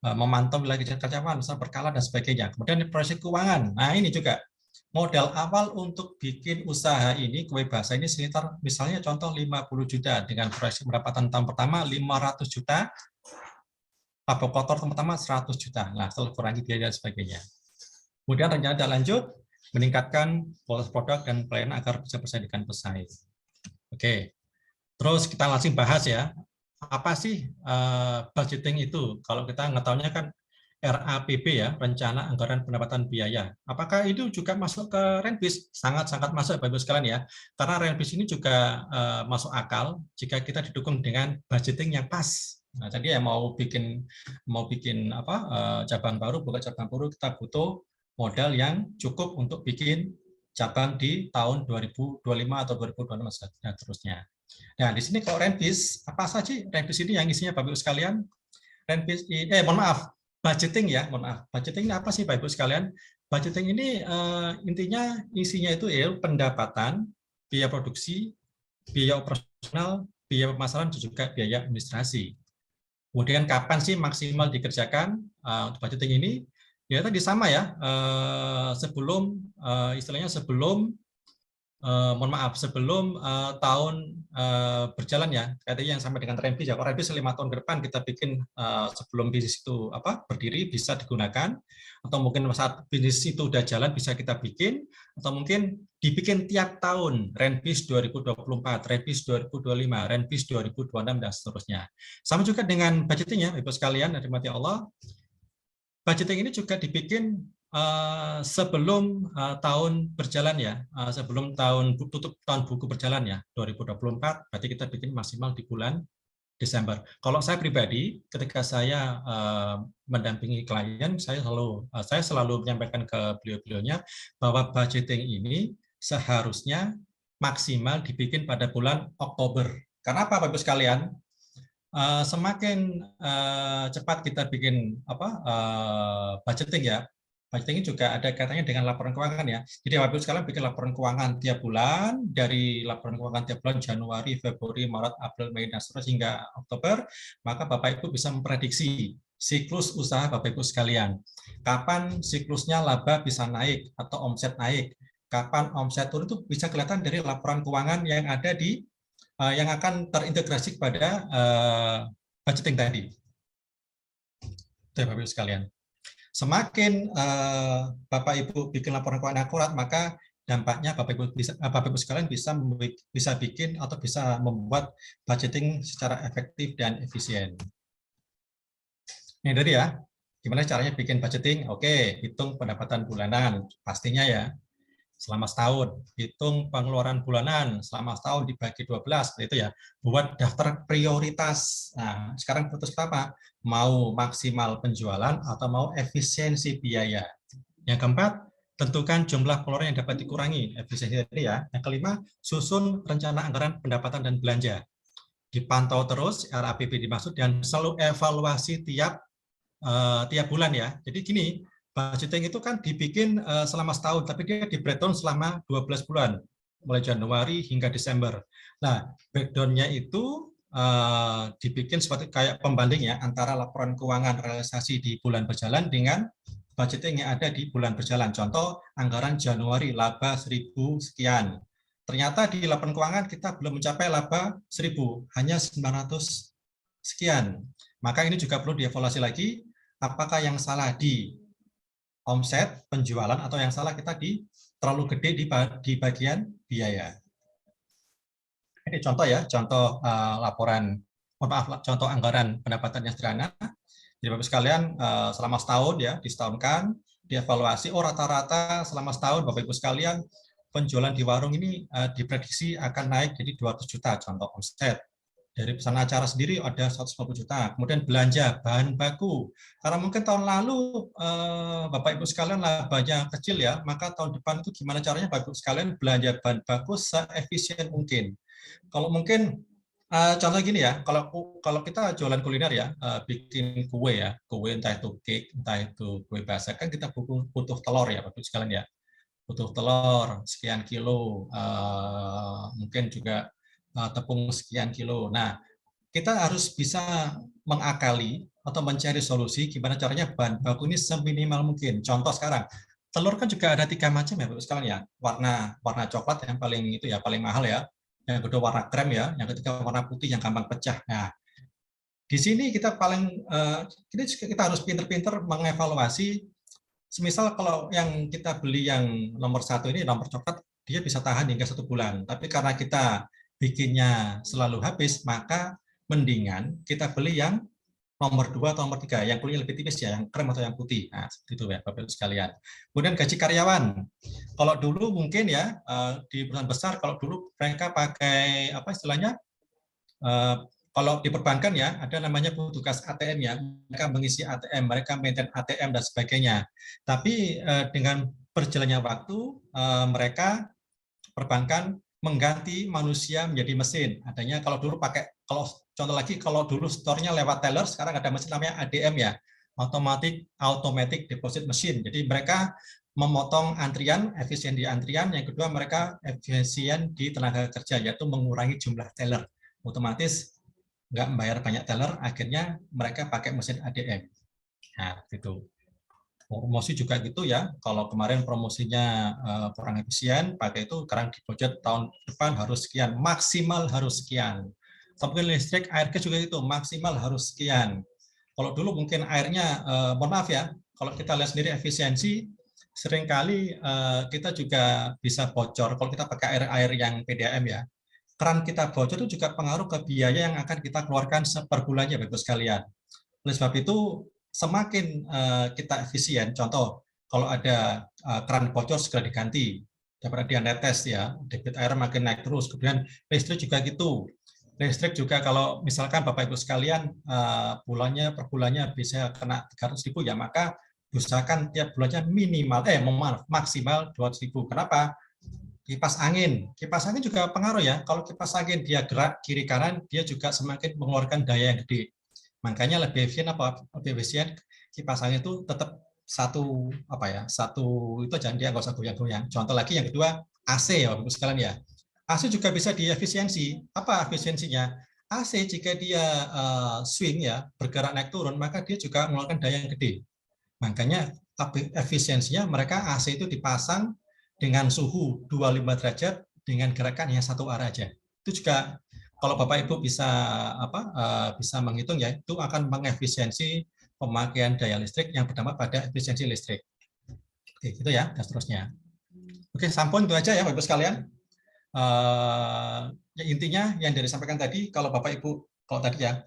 Memantau wilayah karyawan, misalnya berkala dan sebagainya. Kemudian proyeksi keuangan. Nah ini juga modal awal untuk bikin usaha ini kue basah ini sekitar misalnya contoh 50 juta dengan proyeksi pendapatan tahun pertama 500 juta. laba kotor pertama 100 juta. Nah, setelah kurangi biaya dan sebagainya. Kemudian rencana tidak lanjut, meningkatkan kualitas produk dan pelayanan agar bisa bersaing dengan pesaing. Oke, terus kita langsung bahas ya, apa sih budgeting itu? Kalau kita ngetahunya kan RAPB ya, Rencana Anggaran Pendapatan Biaya. Apakah itu juga masuk ke RENBIS? Sangat-sangat masuk, Bapak-Ibu sekalian ya. Karena RENBIS ini juga masuk akal jika kita didukung dengan budgeting yang pas. Nah, jadi ya mau bikin apa cabang baru, buka cabang baru, kita butuh modal yang cukup untuk bikin cabang di tahun 2025 atau 2026 dan seterusnya. Nah, di sini kalau RENBIS, apa saja RENBIS ini yang isinya Bapak-Ibu sekalian? RENBIS mohon maaf, budgeting ya, mohon maaf. Budgeting ini apa sih Bapak-Ibu sekalian? Budgeting ini intinya isinya itu ya pendapatan, biaya produksi, biaya operasional, biaya pemasaran, dan juga biaya administrasi. Kemudian kapan sih maksimal dikerjakan untuk budgeting ini? Ya tadi sama ya, sebelum istilahnya sebelum mohon maaf, sebelum tahun berjalan ya, kayaknya yang sampai dengan RENBIS ya, kalau RENBIS 5 tahun ke depan kita bikin sebelum bisnis itu berdiri bisa digunakan, atau mungkin saat bisnis itu udah jalan bisa kita bikin, atau mungkin dibikin tiap tahun, RENBIS 2024, RENBIS 2025, RENBIS 2026, dan seterusnya. Sama juga dengan budgeting ya, Ibu sekalian, dirahmati Allah, budgeting ini juga dibikin sebelum tahun berjalan ya, sebelum tutup tahun buku berjalan ya, 2024, berarti kita bikin maksimal di bulan Desember. Kalau saya pribadi, ketika saya mendampingi klien, saya selalu menyampaikan ke beliau-beliaunya bahwa budgeting ini seharusnya maksimal dibikin pada bulan Oktober. Karena apa, Bapak-Ibu sekalian? Semakin cepat kita bikin budgeting ya, budgeting juga ada kaitannya dengan laporan keuangan ya. Jadi Bapak-Ibu sekalian bikin laporan keuangan tiap bulan, dari laporan keuangan tiap bulan Januari, Februari, Maret, April, Mei, dan seterusnya hingga Oktober, maka Bapak-Ibu bisa memprediksi siklus usaha Bapak-Ibu sekalian. Kapan siklusnya laba bisa naik atau omset naik, kapan omset turun, itu bisa kelihatan dari laporan keuangan yang ada di yang akan terintegrasi kepada budgeting tadi. Itu ya Bapak-Ibu sekalian. Semakin Bapak Ibu bikin laporan keuangan akurat, maka dampaknya Bapak Ibu sekalian bisa bikin atau bisa membuat budgeting secara efektif dan efisien. Ini dari ya, gimana caranya bikin budgeting? Oke, hitung pendapatan bulanan pastinya ya. Selama setahun, hitung pengeluaran bulanan selama setahun dibagi 12, itu ya, buat daftar prioritas. Nah, sekarang putus apa? Mau maksimal penjualan atau mau efisiensi biaya. Yang keempat, tentukan jumlah pengeluaran yang dapat dikurangi, efisiensi tadi ya. Yang kelima, susun rencana anggaran pendapatan dan belanja. Dipantau terus RAPB dimaksud dan selalu evaluasi tiap bulan ya. Jadi gini, budgeting itu kan dibikin selama setahun, tapi dia di breakdown selama 12 bulan, mulai Januari hingga Desember. Nah, breakdown-nya itu dibikin seperti kayak pembanding ya, antara laporan keuangan realisasi di bulan berjalan dengan budgeting yang ada di bulan berjalan. Contoh, anggaran Januari laba 1.000 sekian. Ternyata di laporan keuangan kita belum mencapai laba 1.000, hanya 900 sekian. Maka ini juga perlu dievaluasi lagi, apakah yang salah di omset, penjualan, atau yang salah kita terlalu gede di bagian biaya. Ini contoh ya, contoh contoh anggaran pendapatan yang sederhana. Jadi Bapak sekalian, selama setahun ya, disetahunkan, dievaluasi, rata-rata selama setahun Bapak Ibu sekalian, penjualan di warung ini diprediksi akan naik jadi 200 juta, contoh omset. Dari pesanan acara sendiri ada 150 juta. Kemudian belanja bahan baku. Karena mungkin tahun lalu Bapak Ibu sekalian labanya kecil ya, maka tahun depan itu gimana caranya Bapak Ibu sekalian belanja bahan baku seefisien mungkin. Kalau mungkin contoh gini ya, kalau kita jualan kuliner ya, bikin kue ya, kue entah itu cake, entah itu kue basah, kan kita butuh telur ya Bapak Ibu sekalian ya. Butuh telur sekian kilo, mungkin juga tepung sekian kilo. Nah, kita harus bisa mengakali atau mencari solusi gimana caranya bahan baku ini seminimal mungkin. Contoh sekarang, telur kan juga ada 3 macam ya, Bapak sekalian ya. Warna coklat yang paling mahal ya. Yang kedua warna krem ya, yang ketiga warna putih yang gampang pecah. Nah, Di sini kita kita harus pinter-pinter mengevaluasi. Semisal kalau yang kita beli yang nomor 1 ini, nomor coklat, dia bisa tahan hingga 1 bulan. Tapi karena kita bikinnya selalu habis, maka mendingan kita beli yang nomor 2 atau nomor 3, yang kulitnya lebih tipis ya, yang krem atau yang putih. Nah, seperti itu ya Bapak Ibu sekalian. Kemudian gaji karyawan. Kalau dulu mungkin ya di perusahaan besar, kalau dulu mereka pakai apa istilahnya, kalau di perbankan ya, ada namanya petugas ATM ya, mereka mengisi ATM, mereka maintain ATM dan sebagainya. Tapi dengan berjalannya waktu, mereka perbankan mengganti manusia menjadi mesin. Adanya kalau dulu pakai, kalau contoh lagi, kalau dulu store-nya lewat teller, sekarang ada mesin namanya ADM ya, automatic deposit machine. Jadi mereka memotong antrian, efisien di antrian. Yang kedua, mereka efisien di tenaga kerja, yaitu mengurangi jumlah teller. Otomatis nggak membayar banyak teller, akhirnya mereka pakai mesin ADM. Nah, gitu. Promosi juga gitu ya, kalau kemarin promosinya kurang efisien, pakai itu sekarang di budget tahun depan harus sekian, maksimal harus sekian. Sampai listrik, airnya juga itu, maksimal harus sekian. Kalau dulu mungkin airnya, mohon maaf ya, kalau kita lihat sendiri efisiensi, seringkali kita juga bisa bocor, kalau kita pakai air yang PDAM ya, keran kita bocor itu juga pengaruh ke biaya yang akan kita keluarkan per bulannya, Bapak sekalian. Oleh sebab itu, semakin kita efisien, contoh, kalau ada keran bocor segera diganti, daripada dia netes ya, debit air makin naik terus. Kemudian listrik juga gitu. Listrik juga kalau misalkan Bapak Ibu sekalian per bulannya bisa kena 300.000 ya, maka usahakan tiap bulannya maksimal 200.000. Kenapa? Kipas angin juga pengaruh ya. Kalau kipas angin dia gerak kiri kanan, dia juga semakin mengeluarkan daya yang gede. Makanya lebih efisien kipas angin itu tetap satu itu jangan dia nggak usah goyang-goyang. Contoh lagi yang kedua, AC ya Bapak sekalian ya. AC juga bisa diefisiensi. Apa efisiensinya? AC jika dia swing ya, bergerak naik turun, maka dia juga mengeluarkan daya yang gede. Makanya efisiensinya mereka AC itu dipasang dengan suhu 25 derajat dengan gerakan yang satu arah aja. Itu juga kalau Bapak Ibu bisa bisa menghitung ya, itu akan mengefisiensi pemakaian daya listrik yang berdampak pada efisiensi listrik. Oke, gitu ya, dan seterusnya. Oke, sampun itu aja ya Bapak Ibu sekalian. Ya, intinya yang disampaikan tadi, kalau Bapak Ibu, kalau tadi ya,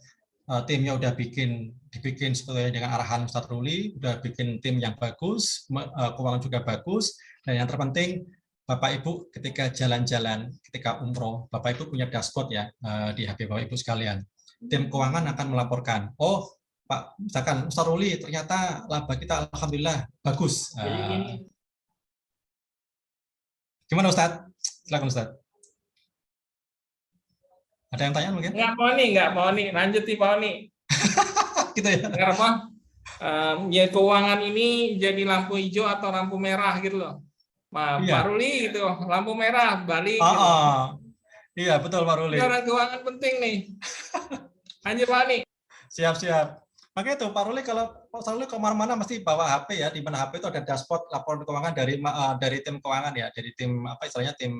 timnya udah dibikin sesuai dengan arahan Ustadz Ruli, udah bikin tim yang bagus, keuangan juga bagus, dan yang terpenting Bapak Ibu ketika jalan-jalan, ketika umroh, Bapak Ibu punya dashboard ya di HP Bapak Ibu sekalian. Tim keuangan akan melaporkan, oh Pak, misalkan Ustadz Ruli ternyata laba kita alhamdulillah bagus. Gimana Ustadz? Silakan Ustadz. Ada yang tanya mungkin? Nggak mau nih. Lanjut nih Pak Oni. Gitu ya. Kenapa? Ya keuangan ini jadi lampu hijau atau lampu merah gitu loh. Iya. Pak Ruli gitu, lampu merah balik. Gitu. Iya betul Pak Ruli. Orang keuangan penting nih. Lanjut Pak Oni. Siap. Makanya itu Pak Ruli kalau kemana-mana mesti bawa HP ya, di mana HP itu ada dashboard laporan keuangan dari tim keuangan ya, dari tim tim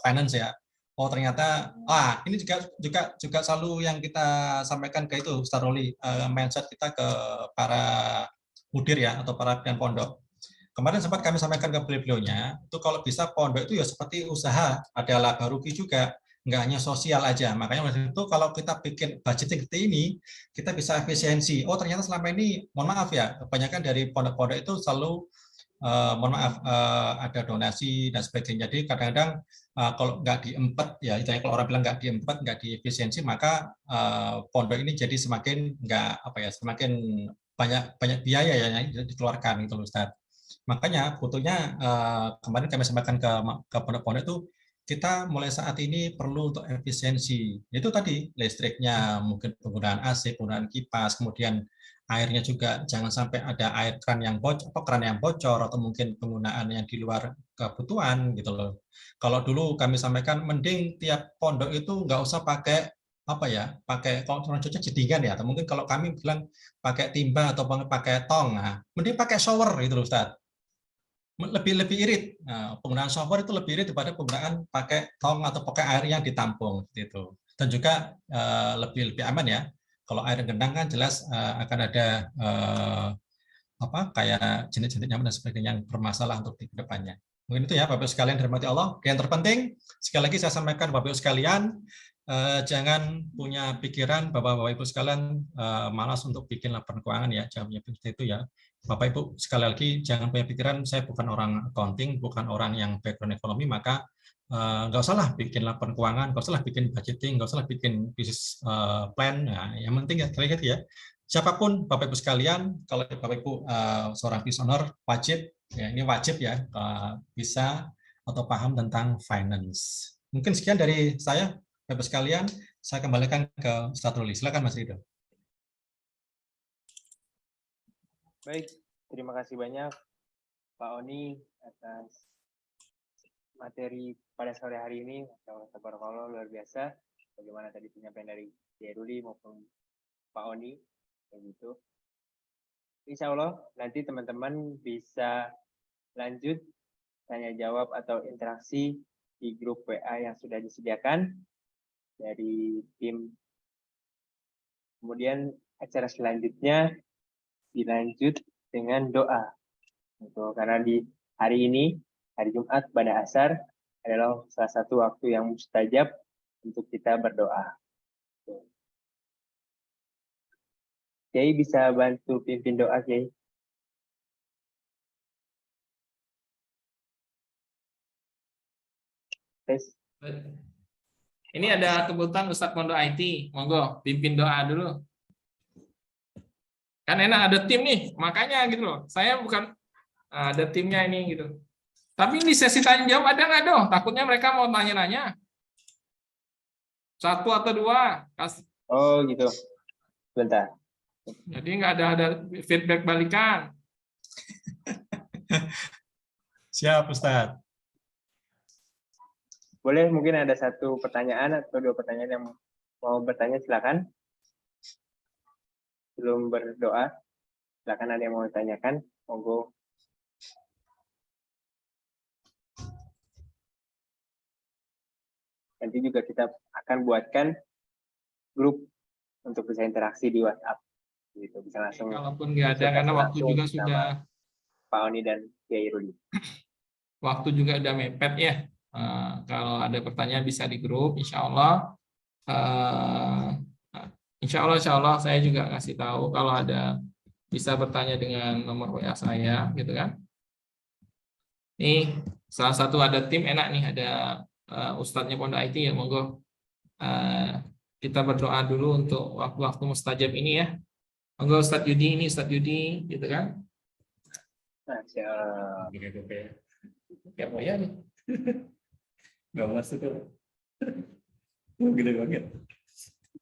finance ya. Oh ternyata, ini juga selalu yang kita sampaikan ke itu Ustadz Ruli, mindset kita ke para mudir ya atau para pimpinan pondok. Kemarin sempat kami sampaikan ke beliau-beliaunya, itu kalau bisa pondok itu ya seperti usaha, ada laba rugi juga, nggak hanya sosial aja. Makanya waktu itu kalau kita bikin budgeting seperti ini, kita bisa efisiensi. Oh ternyata selama ini, mohon maaf ya, kebanyakan dari pondok-pondok itu selalu mohon maaf ada donasi dan sebagainya. Jadi kadang-kadang kalau nggak diempet ya, istilahnya kalau orang bilang nggak diempet, nggak diefisiensi, maka pondok ini jadi semakin semakin banyak biaya yang dikeluarkan gitu loh Ustaz. Makanya butuhnya kemarin kami sampaikan ke pondok-pondok itu kita mulai saat ini perlu untuk efisiensi. Itu tadi listriknya, mungkin penggunaan AC, penggunaan kipas, kemudian airnya juga jangan sampai ada air keran yang bocor atau mungkin penggunaan yang di luar kebutuhan gitu loh. Kalau dulu kami sampaikan mending tiap pondok itu nggak usah pakai kalau orang Jogja jedingan ya, atau mungkin kalau kami bilang pakai timba atau pakai tong, mending pakai shower gitu loh Ustaz. Lebih irit. Penggunaan shower itu lebih irit daripada penggunaan pakai tong atau pakai air yang ditampung gitu. Dan juga lebih aman ya. Kalau air gendang kan jelas akan ada kayak jenis-jenis nyamuk dan sebagainya yang bermasalah untuk di depannya. Mungkin itu ya Bapak Ibu sekalian dirahmati Allah. Yang terpenting sekali lagi saya sampaikan Bapak Ibu sekalian, jangan punya pikiran Bapak Ibu sekalian malas untuk bikin laporan keuangan ya, jangan punya pikiran itu ya. Bapak Ibu sekali lagi jangan punya pikiran saya bukan orang accounting, bukan orang yang background ekonomi, maka nggak usah lah bikin laporan keuangan, nggak usah lah bikin budgeting, nggak usah lah bikin business plan. Nah, yang penting ya kali gitu ya. Siapapun Bapak Ibu sekalian, kalau Bapak Ibu seorang business owner wajib, ya ini wajib ya bisa atau paham tentang finance. Mungkin sekian dari saya, Bapak Ibu sekalian. Saya kembalikan ke Ustadz Ruli. Silakan Mas Ridho. Baik, terima kasih banyak Pak Oni atas materi pada sore hari ini. Tabarakallah, luar biasa. Bagaimana tadi penyampaian dari Kiai Ruli maupun Pak Oni. Begitu. Insya Allah nanti teman-teman bisa lanjut tanya jawab atau interaksi di grup WA yang sudah disediakan dari tim. Kemudian acara selanjutnya dilanjut dengan doa. Karena di hari ini, hari Jumat pada asar adalah salah satu waktu yang mustajab untuk kita berdoa. Kiai bisa bantu pimpin doa, Kiai? Tes. Ini ada kebutuhan Ustadz Pondok IT, monggo pimpin doa dulu. Kan enak ada tim nih, makanya gitu loh. Saya bukan ada timnya ini gitu. Tapi ini sesi tanya jawab ada nggak doh? Takutnya mereka mau nanya-nanya. Satu atau dua. Oh gitu. Bentar. Jadi nggak ada feedback balikan. Siap Ustadz. Boleh mungkin ada satu pertanyaan atau dua pertanyaan yang mau bertanya, silakan. Sebelum berdoa, silakan ada yang mau ditanyakan, monggo. Nanti juga kita akan buatkan grup untuk bisa interaksi di WhatsApp. Gitu, bisa langsung. Kalaupun nggak ada, karena waktu juga sudah. Pak Oni dan Kiai Ruli. Waktu juga udah mepet ya. Kalau ada pertanyaan bisa di grup, insya Allah. Insya Allah saya juga kasih tahu kalau ada bisa bertanya dengan nomor WA saya, gitu kan. Nih, salah satu ada tim enak nih, ada Ustadznya Pondok IT ya, monggo. Kita berdoa dulu untuk waktu-waktu mustajab ini ya. Monggo Ustadz Yudi ini, Ustadz Yudi, gitu kan. Masya Allah. Ya mau ya nih. Gak masuk tuh. Gede banget.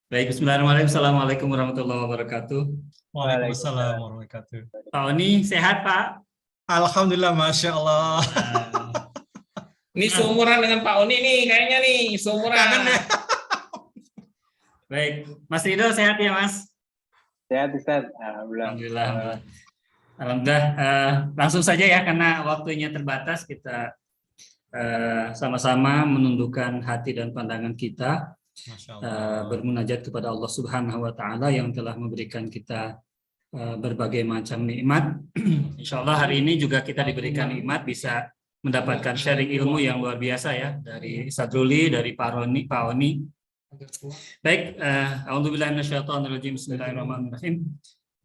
Baik, bismillahirrahmanirrahim. Assalamualaikum warahmatullahi wabarakatuh. Waalaikumsalam warahmatullahi wabarakatuh. Pak Oni, sehat Pak? Alhamdulillah, Masya Allah. Ini seumuran dengan Pak Oni nih, kayaknya nih, seumuran. Baik, Mas Ridho sehat ya Mas? Sehat Ustaz. Alhamdulillah. Alhamdulillah. Langsung saja ya, karena waktunya terbatas, kita sama-sama menundukkan hati dan pandangan kita, bermunajat kepada Allah Subhanahu wa Ta'ala yang telah memberikan kita berbagai macam nikmat. Insya Allah hari ini juga kita diberikan nikmat bisa mendapatkan sharing ilmu yang luar biasa ya, dari Ustadz Ruli, dari Pak Oni. Baik, a'udzubillahi minasyaitonir rajim. Bismillahirrahmanirrahim.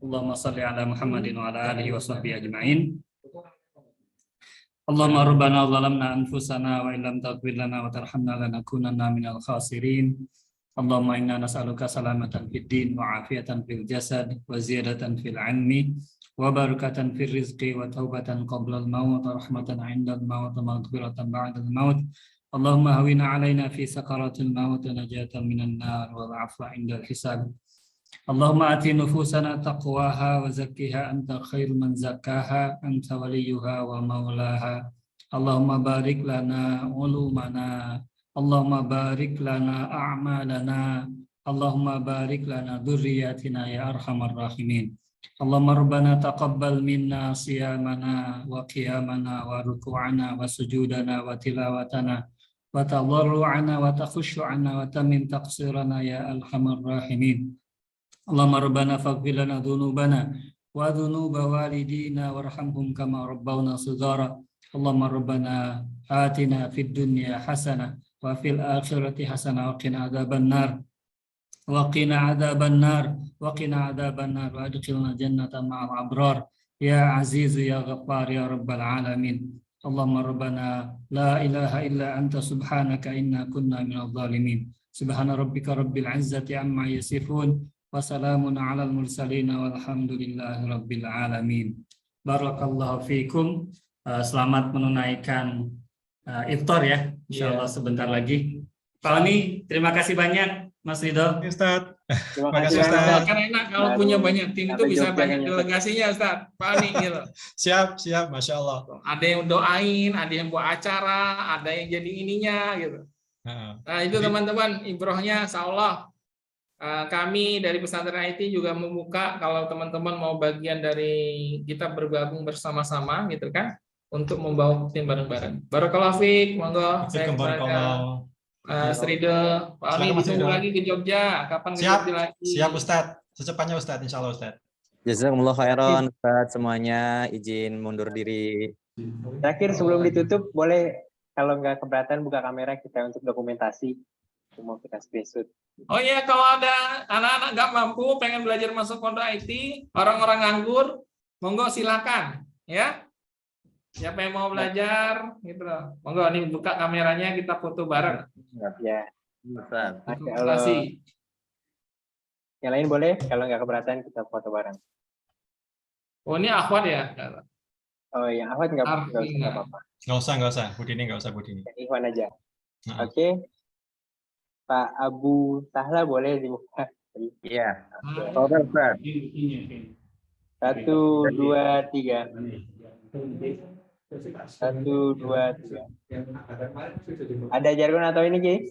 Allahumma shalli ala Muhammadin wa ala alihi wa sahbihi ajma'in. Allahumma rabbana zalamna anfusana wa illam taghfir lana wa tarhamna lanakunanna minal khasirin. Allahumma inna nas'aluka salamatan fid din wa afiatan fil jasad wa ziyadatan fil ilmi wa barakatan fil rizqi wa taubatan qabla al-maut wa rahmatan 'inda al-maut wa maghfiratan ba'da al-maut. Allahumma hawina 'alaina fi sakaratil maut wa najatan minan nar wal 'afwa 'inda al-hisab. Allahumma ati nufusana taqwaha wa zakkiha anta khairu man zakkaha anta waliyuha wa maulaha. Allahumma barik lana ulumana, Allahumma barik lana a'malana, Allahumma barik lana dzurriyyatina ya arhamar rahimin. Allahumma rabbana taqabbal minna siyamana wa qiyamana wa ruku'ana wa sujudana wa tilawatana wa tadarru'ana wa takhushu'ana wa tamin taqsirana ya arhamar rahimin. Allahumma rabbana faghfir lana dhunubana wa dhunuba walidina warhamhum kama rabbawna shighara. Allahumma rabbana atina fid dunya hasanah wa fil akhirati hasanah wa qina adzabannar. وقنا عذاب النار وقنا عذاب النار وادخلنا جنة مع الأبرار يا عزيز يا غفار يا رب العالمين اللهم ربنا لا إله إلا أنت سبحانك إنا كنا من الظالمين سبحان ربك رب العزة عما يصفون وسلام على المرسلين والحمد لله رب العالمين Barakallahu fikum. Selamat menunaikan iftar ya, insyaallah sebentar lagi. Pak Oni, terima kasih banyak. Mas Ridho. Ustaz. Terima Terima kasih kasih, Ustaz. Kan enak kalau punya banyak tim itu Sampai bisa Jogja banyak kan, delegasinya Ustaz. Panik gitu. Siap, Masya Allah. Ada yang doain, ada yang buat acara, ada yang jadi ininya gitu. Nah itu teman-teman, ibrohnya insyaallah kami dari pesantren IT juga membuka kalau teman-teman mau bagian dari kita bergabung bersama-sama gitu kan untuk membawa tim bareng-bareng. Barakallahu fiik, monggo saya Barakallah. Ridho, Pak Oni Silakan, Mas ditunggu Ridho. lagi ke Jogja. Kapan ke Siap, Jogja lagi? siap Ustaz. Secepatnya Ustaz, insya Allah Ustaz. Jazakumullah khairan Ustaz semuanya, izin mundur diri. Terakhir sebelum ditutup, boleh kalau nggak keberatan buka kamera kita untuk dokumentasi. Mau kita screenshot. Oh iya, kalau ada anak-anak nggak mampu pengen belajar masuk pondok IT, orang-orang nganggur, monggo silakan ya. Siapa yang mau belajar gitu loh. Monggo nih buka kameranya kita foto bareng. Ya. Ustaz. Masya Terima Allah. kasih. Yang lain boleh, kalau nggak keberatan kita foto bareng. Oh ini akhwat ya? Oh, yang Ahmad nggak Arfina. apa-apa. Nggak usah. Budini nggak usah, Budini. Yang Ikhwan aja. Nah. Oke. Pak Abu Sahla boleh dibuka. Iya. Oke Ustaz. 1, 2, 3. 1, 2, 3. Ada jargon atau ini, Ki?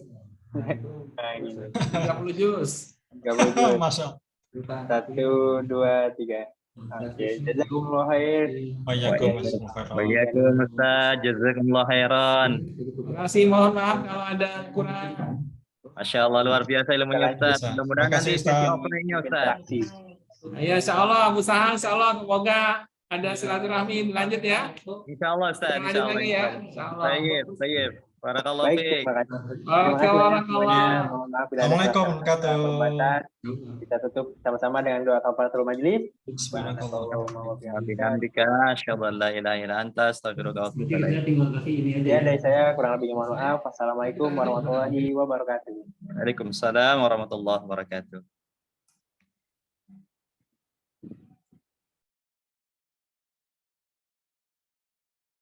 Nah, gitu. 30 juz. 30. Masya 1, 2, 3. Oke, jazakumullah khair. Waalaikumsalam Ustaz, jazakumullah khairan. Terima kasih, mohon maaf kalau ada kurang. Masya Allah luar biasa ilmunya Ustaz. Ustaz. Mudah-mudahan Terima kasih, nanti sesi Ustaz. openingnya Ustaz. Interaksi. Ya, insya Allah Abu Sahal, insya Allah semoga ada silaturahmi lanjut ya. Insya Allah Ustaz. Lanjut Insya Allah. lagi ya. Insya Allah. Baik. Barakallahu Baik, fiik. terima kasih. Waalaikumsalam. Mohon maaf bila ada Assalamualaikum kesalahan warahmatullahi perbuatan. Kita tutup sama-sama dengan doa kafaratul majlis. Subhanallah. Bihamdika asyhadu an la ilaha illa anta astaghfiruka wa atubu ilaik. Tinggal kasih ini aja. Ya, dari saya kurang lebihnya mohon maaf. Wassalamualaikum warahmatullahi wabarakatuh. Waalaikumsalam warahmatullahi wabarakatuh.